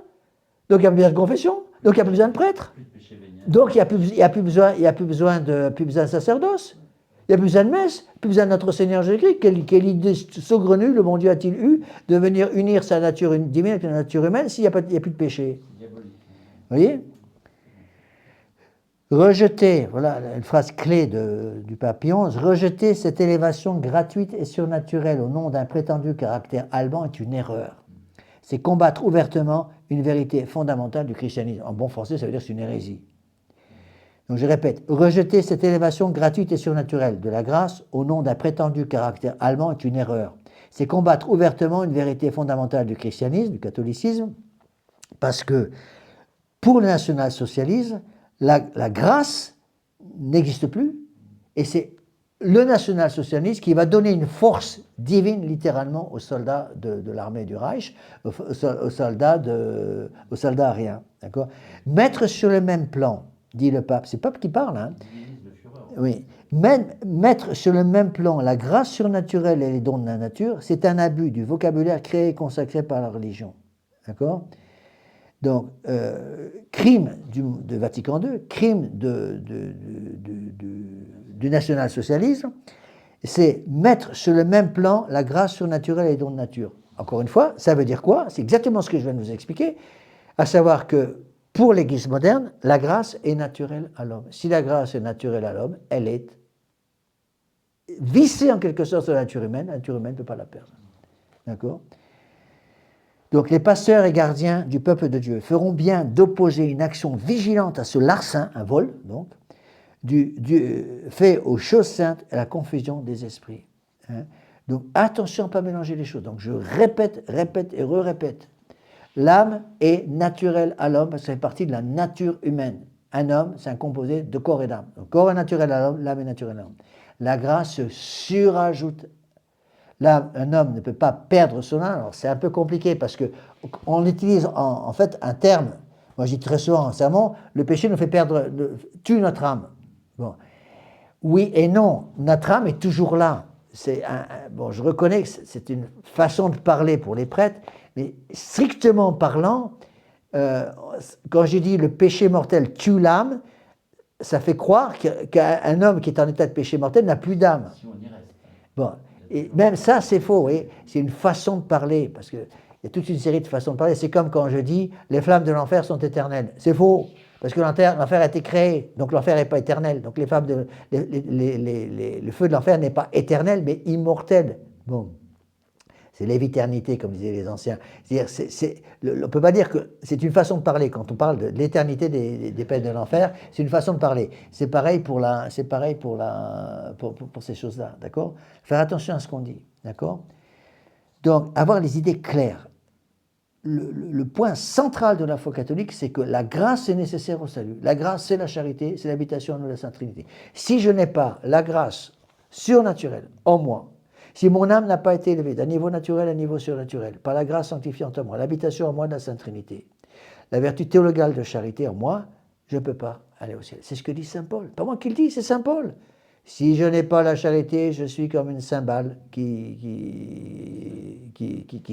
Donc il n'y a plus besoin de confession, donc il n'y a plus besoin de prêtre. Plus de péché véniel. Donc il n'y a plus besoin de sacerdoce. Il n'y a plus besoin de messe, plus besoin de notre Seigneur Jésus-Christ. Quelle idée saugrenue le bon Dieu a-t-il eu de venir unir sa nature divine avec la nature humaine s'il n'y a plus de péché? Diabolique. Vous voyez? Rejeter, voilà une phrase clé du pape Pie XI, rejeter cette élévation gratuite et surnaturelle au nom d'un prétendu caractère allemand est une erreur. C'est combattre ouvertement une vérité fondamentale du christianisme. En bon français, ça veut dire que c'est une hérésie. Donc je répète, rejeter cette élévation gratuite et surnaturelle de la grâce au nom d'un prétendu caractère allemand est une erreur. C'est combattre ouvertement une vérité fondamentale du christianisme, du catholicisme, parce que pour le national-socialisme, la grâce n'existe plus, et c'est le national-socialisme qui va donner une force divine littéralement aux soldats de l'armée du Reich, aux soldats ariens. D'accord? Mettre sur le même plan, dit le pape, c'est le pape qui parle, hein. Le Führer. Oui. Mettre sur le même plan la grâce surnaturelle et les dons de la nature, c'est un abus du vocabulaire créé et consacré par la religion. D'accord? Donc, crime de Vatican II, crime du national-socialisme, c'est mettre sur le même plan la grâce surnaturelle et les dons de nature. Encore une fois, ça veut dire quoi? C'est exactement ce que je viens de vous expliquer, à savoir que pour l'Église moderne, la grâce est naturelle à l'homme. Si la grâce est naturelle à l'homme, elle est vissée en quelque sorte sur la nature humaine ne peut pas la perdre. D'accord? Donc les pasteurs et gardiens du peuple de Dieu feront bien d'opposer une action vigilante à ce larcin, un vol, donc, fait aux choses saintes et à la confusion des esprits. Hein? Donc attention à ne pas mélanger les choses. Donc je répète et re-répète. L'âme est naturelle à l'homme parce que ça fait partie de la nature humaine. Un homme, c'est un composé de corps et d'âme. Le corps est naturel à l'homme, l'âme est naturelle à l'homme. La grâce se surajoute. Là, un homme ne peut pas perdre son âme. Alors c'est un peu compliqué parce qu'on utilise en fait un terme. Moi je dis très souvent en sermon, le péché nous fait tue notre âme. Bon. Oui et non, notre âme est toujours là. Bon, je reconnais que c'est une façon de parler pour les prêtres, mais strictement parlant, quand j'ai dit le péché mortel tue l'âme, ça fait croire qu'un homme qui est en état de péché mortel n'a plus d'âme. Si on y reste. Bon, et même ça c'est faux, oui. C'est une façon de parler, parce qu'il y a toute une série de façons de parler. C'est comme quand je dis les flammes de l'enfer sont éternelles. C'est faux, parce que l'enfer a été créé, donc l'enfer n'est pas éternel. Donc le feu de l'enfer n'est pas éternel, mais immortel. Bon. C'est l'éternité, comme disaient les anciens. C'est-à-dire, on ne peut pas dire que c'est une façon de parler. Quand on parle de l'éternité des peines de l'enfer, c'est une façon de parler. C'est pareil pour ces choses-là, d'accord? Faire attention à ce qu'on dit, d'accord? Donc, avoir les idées claires. Le point central de la foi catholique, c'est que la grâce est nécessaire au salut. La grâce, c'est la charité, c'est l'habitation de la Sainte Trinité. Si je n'ai pas la grâce surnaturelle en moi, si mon âme n'a pas été élevée d'un niveau naturel à un niveau surnaturel, par la grâce sanctifiante en moi, l'habitation en moi de la Sainte Trinité, la vertu théologale de charité en moi, je ne peux pas aller au ciel. C'est ce que dit saint Paul. Pas moi qui le dis, c'est saint Paul. Si je n'ai pas la charité, je suis comme une cymbale qui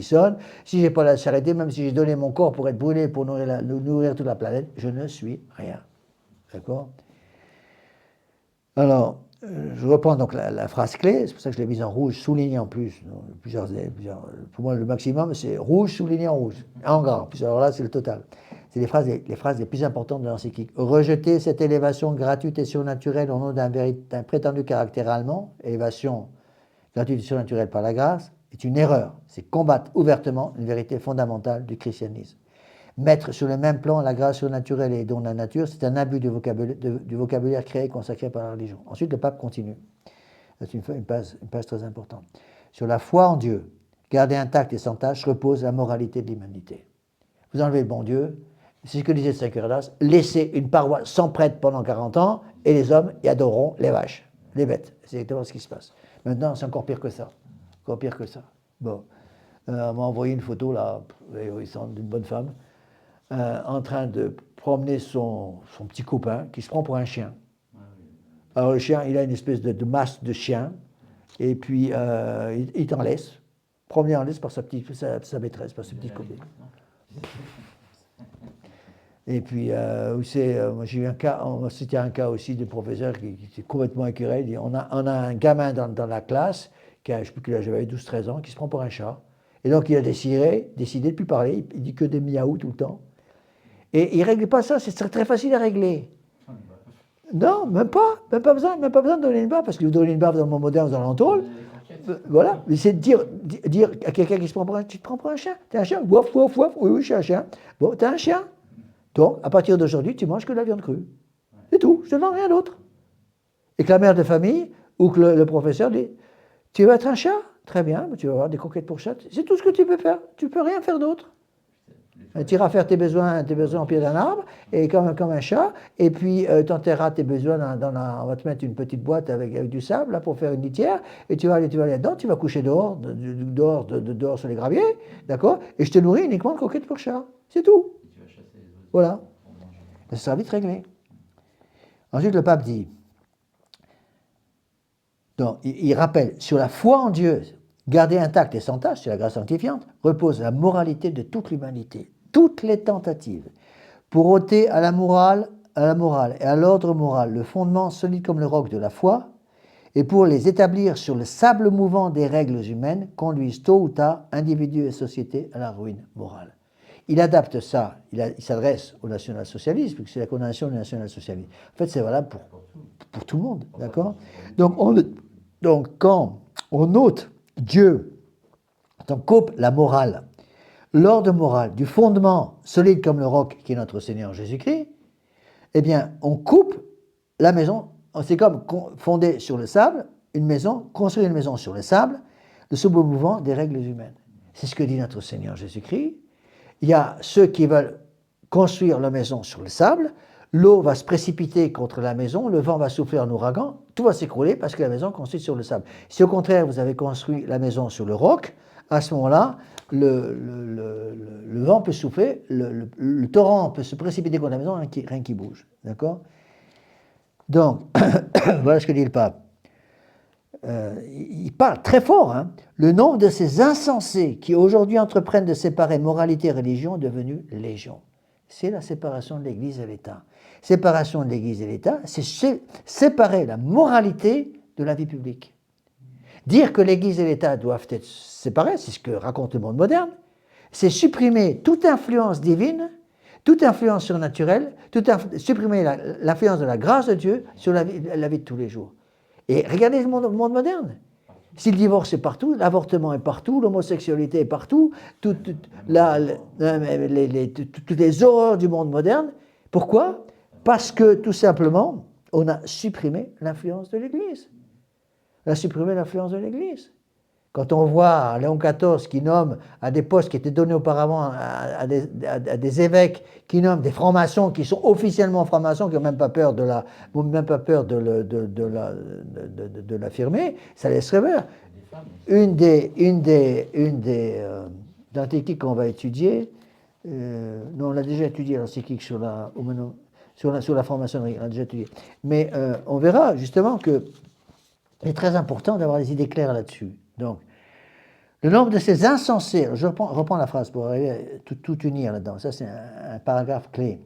sonne. Si je n'ai pas la charité, même si j'ai donné mon corps pour être brûlé, pour nourrir toute la planète, je ne suis rien. D'accord? Alors, je reprends donc la phrase clé, c'est pour ça que je l'ai mise en rouge, soulignée en plus. Pour moi, le maximum, c'est rouge, souligné en rouge, en gras. Alors là, c'est le total. C'est les phrases les plus importantes de l'encyclique. Rejeter cette élévation gratuite et surnaturelle au nom d'un prétendu caractère allemand, élévation gratuite et surnaturelle par la grâce, est une erreur. C'est combattre ouvertement une vérité fondamentale du christianisme. Mettre sur le même plan la grâce surnaturelle et les dons de la nature, c'est un abus du vocabulaire créé et consacré par la religion. Ensuite, le pape continue. C'est une page très importante. Sur la foi en Dieu, gardée intacte et sans tache, repose la moralité de l'humanité. Vous enlevez le bon Dieu, c'est ce que disait Saint Curidas, laissez une paroisse sans prêtre pendant 40 ans, et les hommes y adoreront les vaches, les bêtes. C'est exactement ce qui se passe. Maintenant, c'est encore pire que ça. Encore pire que ça. Bon. On m'a envoyé une photo, là, d'une bonne femme, en train de promener son petit copain, qui se prend pour un chien. Alors le chien, il a une espèce de masse de chien, et puis il t'en laisse, promener en laisse par sa maîtresse, par ses petits copains. Et puis, moi j'ai eu un cas, c'était un cas aussi de professeur qui était complètement écœuré. Il dit, on a un gamin dans la classe, qui a, je ne sais plus quel âge, j'avais 12-13 ans, qui se prend pour un chat. Et donc il a décidé de ne plus parler, il dit que des miaou tout le temps. Et il ne règle pas ça, c'est très facile à régler. Non, même pas besoin de donner une barre, parce que vous donnez une barre dans le monde moderne, dans l'entour. Voilà, mais c'est de dire à quelqu'un qui se prend pour un chien, tu te prends pour un chien? T'es un chien? Wouf, wouf, wouf, oui, je suis un chien. Bon, t'es un chien? Donc, à partir d'aujourd'hui, tu manges que de la viande crue. C'est tout, je te demande rien d'autre. Et que la mère de famille, ou que le professeur dit, tu veux être un chat? Très bien, tu vas avoir des croquettes pour chat. C'est tout ce que tu peux faire, tu ne peux rien faire d'autre. Tu iras faire tes besoins au pied d'un arbre, et comme un chat, et puis tu enterreras tes besoins on va te mettre une petite boîte avec du sable là, pour faire une litière, et tu vas aller dedans, tu vas coucher dehors sur les graviers, d'accord? Et je te nourris uniquement de croquettes pour chat. C'est tout. Voilà. Ça sera vite réglé. Ensuite, le pape dit, donc, il rappelle, sur la foi en Dieu, gardée intacte et sans tache, sur la grâce sanctifiante, repose la moralité de toute l'humanité. Toutes les tentatives pour ôter à la morale et à l'ordre moral le fondement solide comme le roc de la foi, et pour les établir sur le sable mouvant des règles humaines, conduisent tôt ou tard individus et sociétés à la ruine morale. Il adapte ça, il s'adresse au national-socialisme, puisque c'est la condamnation du national-socialisme. En fait, c'est valable pour tout le monde, d'accord? Donc, quand on ôte Dieu, on coupe la morale, l'ordre moral du fondement solide comme le roc qui est notre Seigneur Jésus-Christ, eh bien, on coupe la maison. C'est comme fonder sur le sable une maison, construire une maison sur le sable, le sable mouvant des règles humaines. C'est ce que dit notre Seigneur Jésus-Christ. Il y a ceux qui veulent construire la maison sur le sable, l'eau va se précipiter contre la maison, le vent va souffler en ouragan, tout va s'écrouler parce que la maison est construite sur le sable. Si au contraire vous avez construit la maison sur le roc, à ce moment-là, le vent peut souffler, le torrent peut se précipiter contre la maison, rien qui bouge. D'accord? Donc, voilà ce que dit le pape. Il parle très fort. Hein. Le nombre de ces insensés qui aujourd'hui entreprennent de séparer moralité et religion est devenu légion. C'est la séparation de l'Église et l'État. Séparation de l'Église et l'État, c'est séparer la moralité de la vie publique. Dire que l'Église et l'État doivent être séparés, c'est ce que raconte le monde moderne, c'est supprimer toute influence divine, toute influence surnaturelle, supprimer l'influence de la grâce de Dieu sur la vie de tous les jours. Et regardez le monde moderne. Si le divorce est partout, l'avortement est partout, l'homosexualité est partout, toutes les horreurs du monde moderne. Pourquoi? Parce que, tout simplement, on a supprimé l'influence de l'Église. On a supprimé l'influence de l'Église. Quand on voit Léon XIV qui nomme à des postes qui étaient donnés auparavant à des évêques, qui nomment des francs-maçons qui sont officiellement francs-maçons, qui n'ont même pas peur de l'affirmer, ça laisse rêveur. Une des encycliques qu'on va étudier, non, on l'a déjà étudié, l'encyclique sur la franc-maçonnerie, on l'a déjà étudié. Mais on verra justement que c'est très important d'avoir des idées claires là-dessus. Donc, le nombre de ces insensés, je reprends la phrase pour arriver à tout unir là-dedans, ça c'est un paragraphe clé.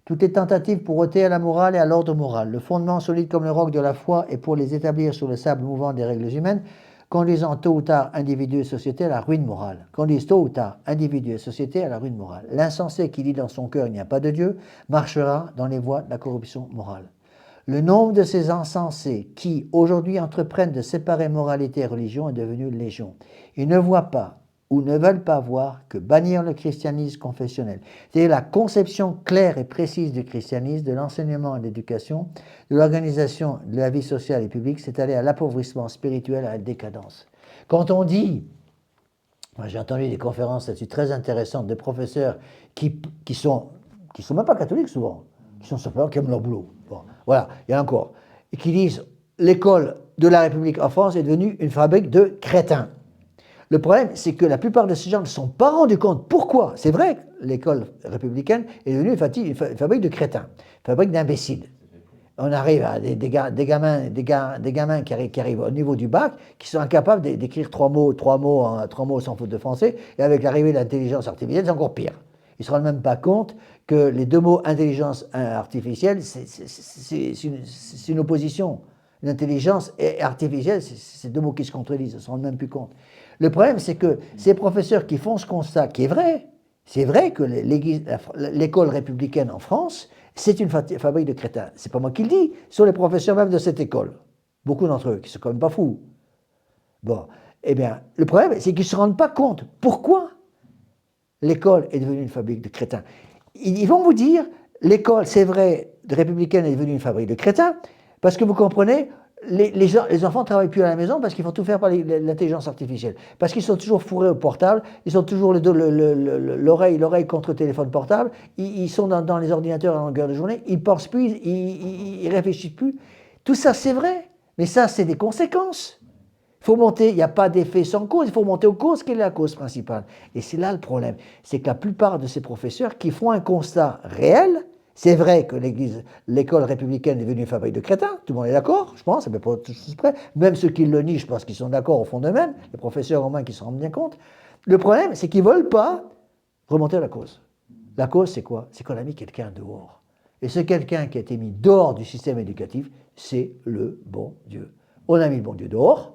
Toutes les tentatives pour ôter à la morale et à l'ordre moral, le fondement solide comme le roc de la foi et pour les établir sur le sable mouvant des règles humaines, conduisant tôt ou tard individus et sociétés à la ruine morale. Conduisent tôt ou tard individus et sociétés à la ruine morale. L'insensé qui dit dans son cœur il n'y a pas de Dieu marchera dans les voies de la corruption morale. Le nombre de ces insensés qui, aujourd'hui, entreprennent de séparer moralité et religion est devenu légion. Ils ne voient pas ou ne veulent pas voir que bannir le christianisme confessionnel, c'est-à-dire la conception claire et précise du christianisme, de l'enseignement et de l'éducation, de l'organisation de la vie sociale et publique, c'est aller à l'appauvrissement spirituel, à la décadence. Quand on dit Moi, j'ai entendu des conférences là-dessus très intéressantes de professeurs qui sont même pas catholiques souvent, qui sont simplement qui aiment leur boulot. Bon, voilà, il y en a encore. Et qui disent l'école de la République en France est devenue une fabrique de crétins. Le problème, c'est que la plupart de ces gens ne se sont pas rendus compte pourquoi. C'est vrai que l'école républicaine est devenue une fabrique de crétins, une fabrique d'imbéciles. On arrive à des gamins qui arrivent au niveau du bac, qui sont incapables d'écrire trois mots sans faute de français, et avec l'arrivée de l'intelligence artificielle, c'est encore pire. Ils ne se rendent même pas compte que les deux mots intelligence artificielle, c'est une opposition. L'intelligence et artificielle, c'est deux mots qui se contredisent, ils ne se rendent même plus compte. Le problème, c'est que ces professeurs qui font ce constat, qui est vrai, c'est vrai que l'école républicaine en France, c'est une fabrique de crétins. C'est pas moi qui le dis, ce sont les professeurs même de cette école. Beaucoup d'entre eux, qui sont quand même pas fous. Bon, eh bien, le problème, c'est qu'ils ne se rendent pas compte. Pourquoi l'école est devenue une fabrique de crétins? Ils vont vous dire, l'école, c'est vrai, républicaine est devenue une fabrique de crétins, parce que vous comprenez, les enfants ne travaillent plus à la maison parce qu'ils font tout faire par l'intelligence artificielle. Parce qu'ils sont toujours fourrés au portable, ils sont toujours l'oreille contre le téléphone portable, ils sont dans les ordinateurs à longueur de journée, ils ne pensent plus, ils ne réfléchissent plus. Tout ça, c'est vrai, mais ça, c'est des conséquences. Il faut monter, il n'y a pas d'effet sans cause, il faut monter aux causes, quelle est la cause principale? Et c'est là le problème, c'est que la plupart de ces professeurs qui font un constat réel, c'est vrai que l'école républicaine est devenue une fabrique de crétins, tout le monde est d'accord, je pense, à peu près tous près. Même ceux qui le nient, je pense qu'ils sont d'accord au fond d'eux-mêmes, les professeurs au moins qui se rendent bien compte. Le problème, c'est qu'ils ne veulent pas remonter à la cause. La cause, c'est quoi? C'est qu'on a mis quelqu'un dehors. Et ce quelqu'un qui a été mis dehors du système éducatif, c'est le bon Dieu. On a mis le bon Dieu dehors,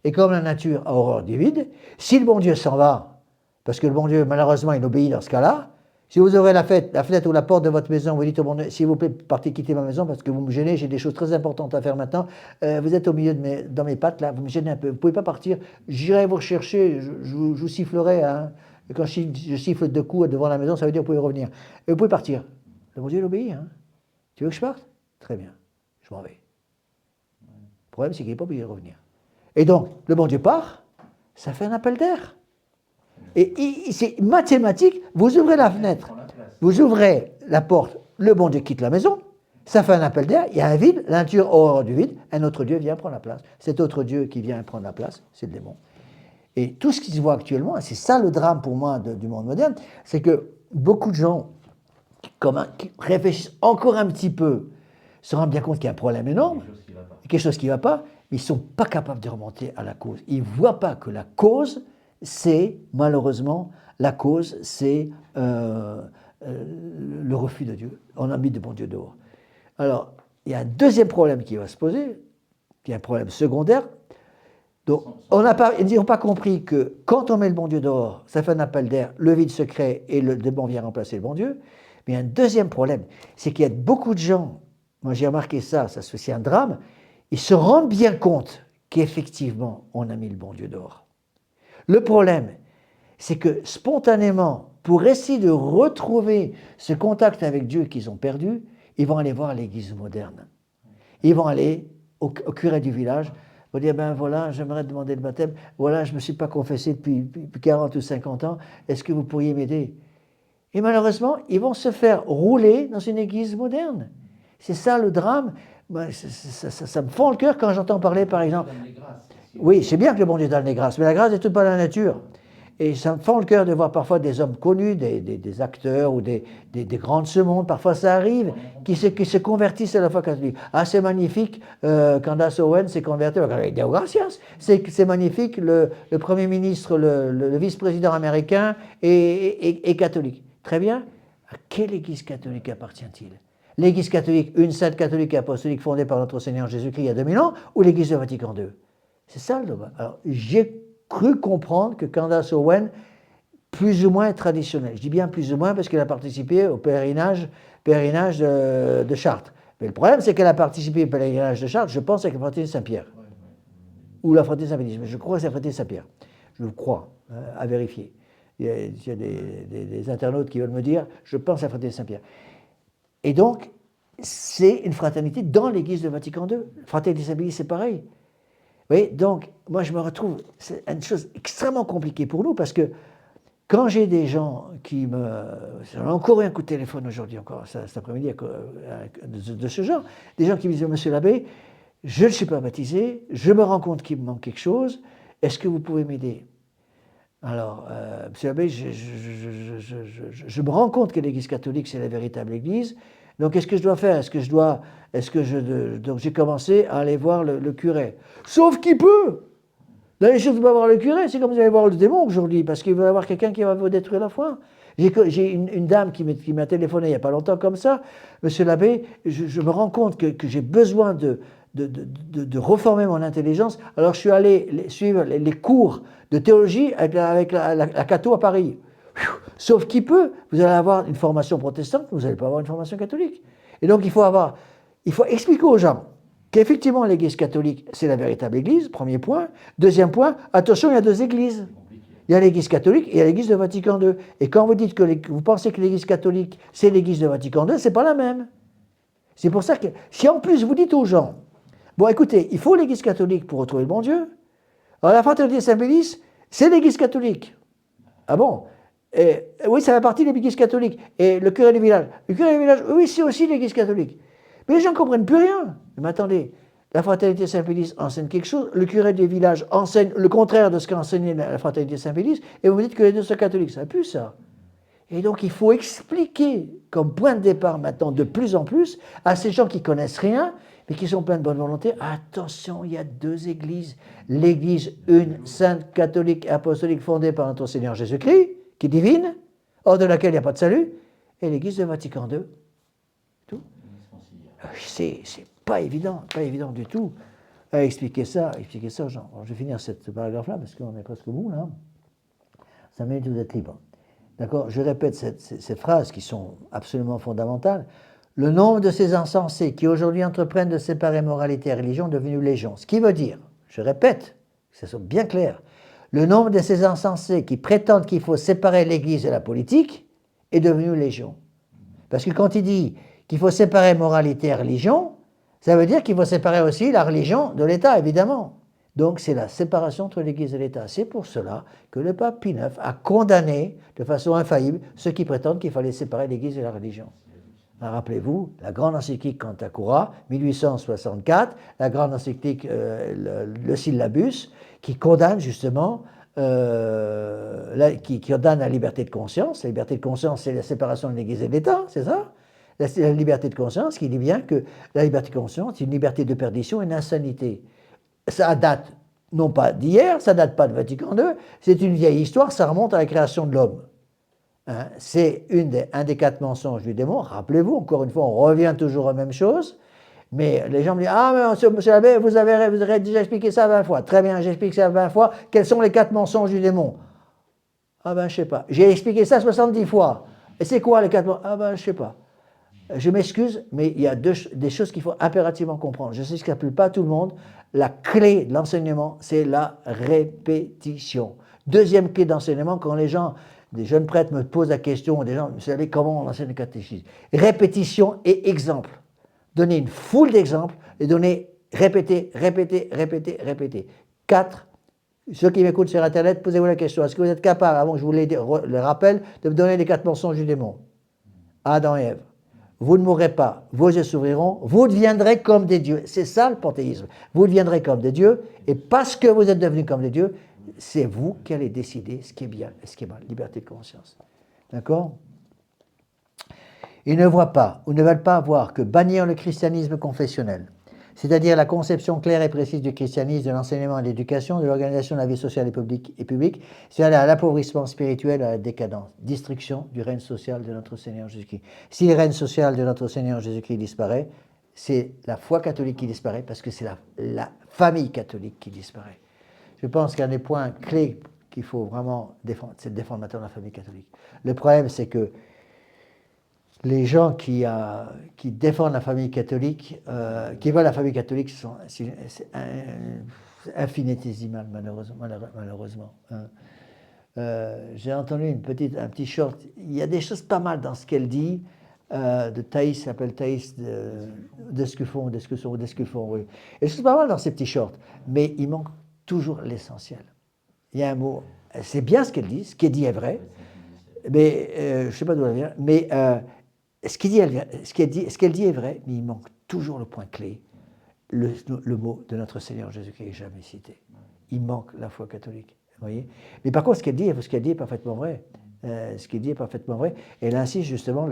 et comme la nature a horreur du vide, si le bon Dieu s'en va, parce que le bon Dieu, malheureusement, il obéit dans ce cas-là, si vous ouvrez la fenêtre ou la porte de votre maison, vous dites au bon Dieu, s'il vous plaît, partez quitter ma maison parce que vous me gênez, j'ai des choses très importantes à faire maintenant, vous êtes au milieu dans mes pattes, là, vous me gênez un peu, vous ne pouvez pas partir, j'irai vous rechercher, je vous sifflerai, hein. Et quand je siffle deux coups devant la maison, ça veut dire que vous pouvez revenir. Et vous pouvez partir. Le bon Dieu l'obéit, hein. Tu veux que je parte? Très bien, je m'en vais. Le problème, c'est qu'il n'est pas obligé de revenir. Et donc, le bon Dieu part, ça fait un appel d'air. Et c'est mathématique, vous ouvrez la fenêtre, vous ouvrez la porte, le bon Dieu quitte la maison, ça fait un appel d'air, il y a un vide, la nature a horreur du vide, un autre Dieu vient prendre la place. Cet autre Dieu qui vient prendre la place, c'est le démon. Et tout ce qui se voit actuellement, et c'est ça le drame pour moi du monde moderne, c'est que beaucoup de gens qui réfléchissent encore un petit peu, se rendent bien compte qu'il y a un problème énorme, quelque chose qui ne va pas, mais ils ne sont pas capables de remonter à la cause. Ils ne voient pas que la cause, c'est, malheureusement, la cause, c'est le refus de Dieu. On a mis de bon Dieu dehors. Alors, il y a un deuxième problème qui va se poser, qui est un problème secondaire. Donc, ils n'ont pas compris que quand on met le bon Dieu dehors, ça fait un appel d'air, le vide se crée et le démon vient remplacer le bon Dieu. Mais il y a un deuxième problème, c'est qu'il y a beaucoup de gens, moi j'ai remarqué ça c'est un drame, ils se rendent bien compte qu'effectivement, on a mis le bon Dieu dehors. Le problème, c'est que spontanément, pour essayer de retrouver ce contact avec Dieu qu'ils ont perdu, ils vont aller voir l'église moderne. Ils vont aller au curé du village, ils vont dire, ben voilà, j'aimerais demander le baptême, voilà, je ne me suis pas confessé depuis 40 ou 50 ans, est-ce que vous pourriez m'aider? Et malheureusement, ils vont se faire rouler dans une église moderne. C'est ça le drame. Ben, ça me fend le cœur quand j'entends parler, par exemple... Oui, c'est bien que le bon Dieu donne les grâces, mais la grâce n'est toute pas la nature. Et ça me fend le cœur de voir parfois des hommes connus, des acteurs ou des grands de ce monde, parfois ça arrive, qui se convertissent à la foi catholique. Ah, c'est magnifique, Candace Owen s'est converti avec Deo Gracias. C'est magnifique, le Premier ministre, le vice-président américain est catholique. Très bien. À quelle église catholique appartient-il? L'église catholique, une sainte catholique et apostolique fondée par notre Seigneur Jésus-Christ il y a 2000 ans, ou l'église de Vatican II? C'est ça le dommage. Alors, j'ai cru comprendre que Candace Owen, plus ou moins traditionnelle, je dis bien plus ou moins parce qu'elle a participé au pèlerinage de Chartres. Mais le problème, c'est qu'elle a participé au pèlerinage de Chartres, je pense, avec la fraternité Saint-Pierre. Ou la fraternité Saint-Pédis, mais je crois que c'est la fraternité Saint-Pierre. Je crois, à vérifier. Il y a des internautes qui veulent me dire, je pense à la fraternité Saint-Pierre. Et donc, c'est une fraternité dans l'église de Vatican II. La fraternité Saint-Pédis, c'est pareil. voyez, donc, moi, je me retrouve, c'est une chose extrêmement compliquée pour nous, parce que quand j'ai des gens qui me... J'en ai encore eu un coup de téléphone aujourd'hui, encore cet après-midi, de ce genre, des gens qui me disent, monsieur l'abbé, je ne suis pas baptisé, je me rends compte qu'il me manque quelque chose, est-ce que vous pouvez m'aider? Alors, monsieur l'abbé, je me rends compte que l'Église catholique, c'est la véritable Église, donc qu'est-ce que je dois faire? Donc j'ai commencé à aller voir le curé. Sauf qu'il peut! Là, les choses de voir le curé, c'est comme vous allez voir le démon aujourd'hui, parce qu'il va y avoir quelqu'un qui va vous détruire la foi. J'ai une dame qui m'a téléphoné il n'y a pas longtemps comme ça. Monsieur l'abbé, je me rends compte que j'ai besoin de reformer mon intelligence. Alors je suis allé suivre les cours de théologie avec la Catho à Paris. Sauf qu'il peut, vous allez avoir une formation protestante, vous n'allez pas avoir une formation catholique. Et donc il faut expliquer aux gens qu'effectivement l'Église catholique, c'est la véritable Église, premier point. Deuxième point, attention, il y a deux Églises. Il y a l'Église catholique et il y a l'Église de Vatican II. Et quand vous dites que vous pensez que l'Église catholique, c'est l'Église de Vatican II, c'est pas la même. C'est pour ça que, si en plus vous dites aux gens, bon écoutez, il faut l'Église catholique pour retrouver le bon Dieu, alors la fraternité Saint-Pédis, c'est l'Église catholique. Ah bon? Oui, ça fait partie de l'Église catholique. Et le curé du village, oui, c'est aussi l'Église catholique. Mais les gens ne comprennent plus rien. Mais attendez, la fraternité Saint-Pédis enseigne quelque chose, le curé du village enseigne le contraire de ce qu'a enseigné la fraternité Saint-Pédis, et vous me dites que les deux sont catholiques. Ça pue, ça. Et donc, il faut expliquer, comme point de départ maintenant, de plus en plus, à ces gens qui connaissent rien, mais qui sont pleins de bonne volonté, attention, il y a deux églises. L'église, une sainte catholique et apostolique fondée par notre Seigneur Jésus-Christ, qui est divine, hors de laquelle il n'y a pas de salut, et l'église de Vatican II. Tout. C'est pas évident du tout à expliquer ça aux gens. Alors, je vais finir ce paragraphe-là, parce qu'on est presque au bout, là. 5 minutes, vous êtes libre. D'accord? Je répète ces phrases qui sont absolument fondamentales. Le nombre de ces insensés qui aujourd'hui entreprennent de séparer moralité et religion est devenu légion. Ce qui veut dire, je répète, que ce soit bien clair, le nombre de ces insensés qui prétendent qu'il faut séparer l'Église de la politique est devenu légion. Parce que quand il dit qu'il faut séparer moralité et religion, ça veut dire qu'il faut séparer aussi la religion de l'État, évidemment. Donc c'est la séparation entre l'Église et l'État. C'est pour cela que le pape Pie IX a condamné de façon infaillible ceux qui prétendent qu'il fallait séparer l'Église et la religion. Rappelez-vous, la grande encyclique Cantate Cura, 1864, la grande encyclique le Syllabus, qui condamne justement, qui condamne la liberté de conscience. La liberté de conscience, c'est la séparation de l'Église et de l'État, c'est ça? La liberté de conscience qui dit bien que la liberté de conscience, c'est une liberté de perdition et d'insanité. Ça date non pas d'hier, ça date pas de Vatican II, c'est une vieille histoire, ça remonte à la création de l'homme. Hein, c'est un des 4 mensonges du démon. Rappelez-vous, encore une fois, on revient toujours à la même chose. Mais les gens me disent, ah, mais monsieur l'abbé, vous avez déjà expliqué ça 20 fois. Très bien, j'explique ça 20 fois. Quels sont les 4 mensonges du démon? Ah ben, je sais pas. J'ai expliqué ça 70 fois. Et c'est quoi les 4 mensonges? Ah ben, je sais pas. Je m'excuse, mais il y a des choses qu'il faut impérativement comprendre. Je sais que ça ne plaît pas à tout le monde. La clé de l'enseignement, c'est la répétition. Deuxième clé d'enseignement, quand les gens, des jeunes prêtres me posent la question, des gens, vous savez comment on enseigne le catéchisme? Répétition et exemple. Donner une foule d'exemples et répéter. 4. Ceux qui m'écoutent sur Internet, posez-vous la question. Est-ce que vous êtes capable, avant que je vous le rappelle, de me donner les 4 mensonges du démon? Adam et Ève. Vous ne mourrez pas, vos yeux s'ouvriront, vous deviendrez comme des dieux. C'est ça le panthéisme. Vous deviendrez comme des dieux, et parce que vous êtes devenus comme des dieux, c'est vous qui allez décider ce qui est bien et ce qui est mal. Liberté de conscience. D'accord? Ils ne voient pas, ou ne veulent pas voir, que bannir le christianisme confessionnel, c'est-à-dire la conception claire et précise du christianisme, de l'enseignement et de l'éducation, de l'organisation de la vie sociale et publique, c'est aller à l'appauvrissement spirituel, à la décadence, destruction du règne social de notre Seigneur Jésus-Christ. Si le règne social de notre Seigneur Jésus-Christ disparaît, c'est la foi catholique qui disparaît, parce que c'est la famille catholique qui disparaît. Je pense qu'un des points clés qu'il faut vraiment défendre, c'est de défendre maintenant la famille catholique. Le problème, c'est que les gens qui défendent la famille catholique, qui veulent la famille catholique, c'est infinitésimal, malheureusement. J'ai entendu un petit short. Il y a des choses pas mal dans ce qu'elle dit. de Thaïs, s'appelle Thaïs d'Escuffon, oui. Et c'est pas mal dans ces petits shorts, mais il manque toujours l'essentiel. Il y a un mot, c'est bien ce qu'elle dit, ce qu'elle dit est vrai, mais je ne sais pas d'où elle vient, mais ce qu'elle dit est vrai, mais il manque toujours le point clé, le mot de notre Seigneur Jésus-Christ n'est jamais cité. Il manque la foi catholique. Vous voyez, mais par contre, ce qu'elle dit est parfaitement vrai. Ce qu'elle dit est parfaitement vrai. Et elle insiste justement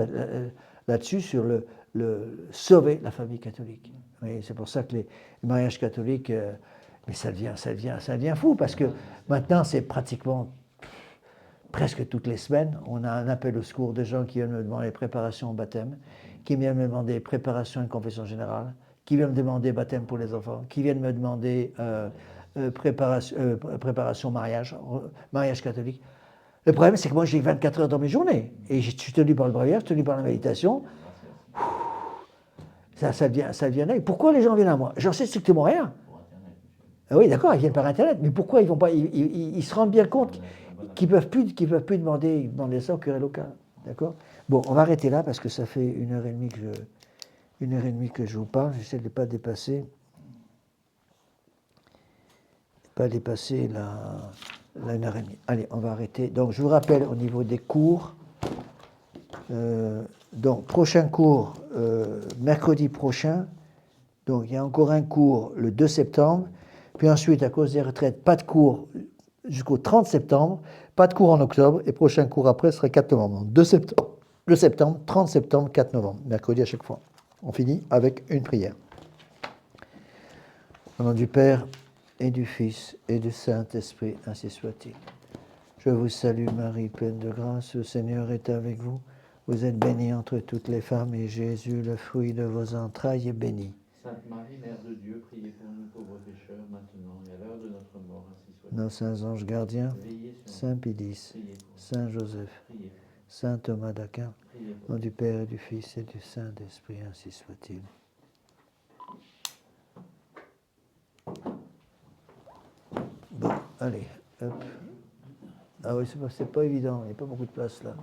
là-dessus sur le sauver la famille catholique. Vous voyez, c'est pour ça que les mariages catholiques, mais ça devient fou parce que maintenant, c'est pratiquement presque toutes les semaines, on a un appel au secours de gens qui viennent me demander préparation au baptême, qui viennent me demander préparation à une confession générale, qui viennent me demander baptême pour les enfants, qui viennent me demander préparation mariage catholique. Le problème, c'est que moi, j'ai 24 heures dans mes journées. Et je suis tenu par le bréviaire, je suis tenu par la méditation. Ça devient dingue. Pourquoi les gens viennent à moi? J'en sais strictement rien. Ah oui, d'accord, ils viennent par Internet. Mais pourquoi ils vont pas ils se rendent bien compte qu'ils ne peuvent plus demander ça au curé local. D'accord? Bon, on va arrêter là parce que ça fait 1h30 que je vous parle. J'essaie de ne pas dépasser. La 1h30. Allez, on va arrêter. Donc, je vous rappelle au niveau des cours. Donc, prochain cours, mercredi prochain. Donc, il y a encore un cours le 2 septembre. Puis ensuite, à cause des retraites, pas de cours jusqu'au 30 septembre. Pas de cours en octobre. Et prochain cours après serait 4 novembre. Donc, 2 septembre, 30 septembre, 4 novembre. Mercredi à chaque fois. On finit avec une prière. Au nom du Père et du Fils et du Saint-Esprit, ainsi soit-il. Je vous salue Marie, pleine de grâce, le Seigneur est avec vous. Vous êtes bénie entre toutes les femmes, et Jésus, le fruit de vos entrailles, est béni. Sainte Marie, Mère de Dieu, priez pour nous pauvres pécheurs, maintenant et à l'heure de notre mort, ainsi soit. Nos saints anges gardiens, Veillez sur Saint Pédis, Saint Joseph, Saint Thomas d'Aquin, au nom du Père et du Fils et du Saint-Esprit, ainsi soit-il. Bon, allez, hop. Ah oui, c'est pas évident, il n'y a pas beaucoup de place là.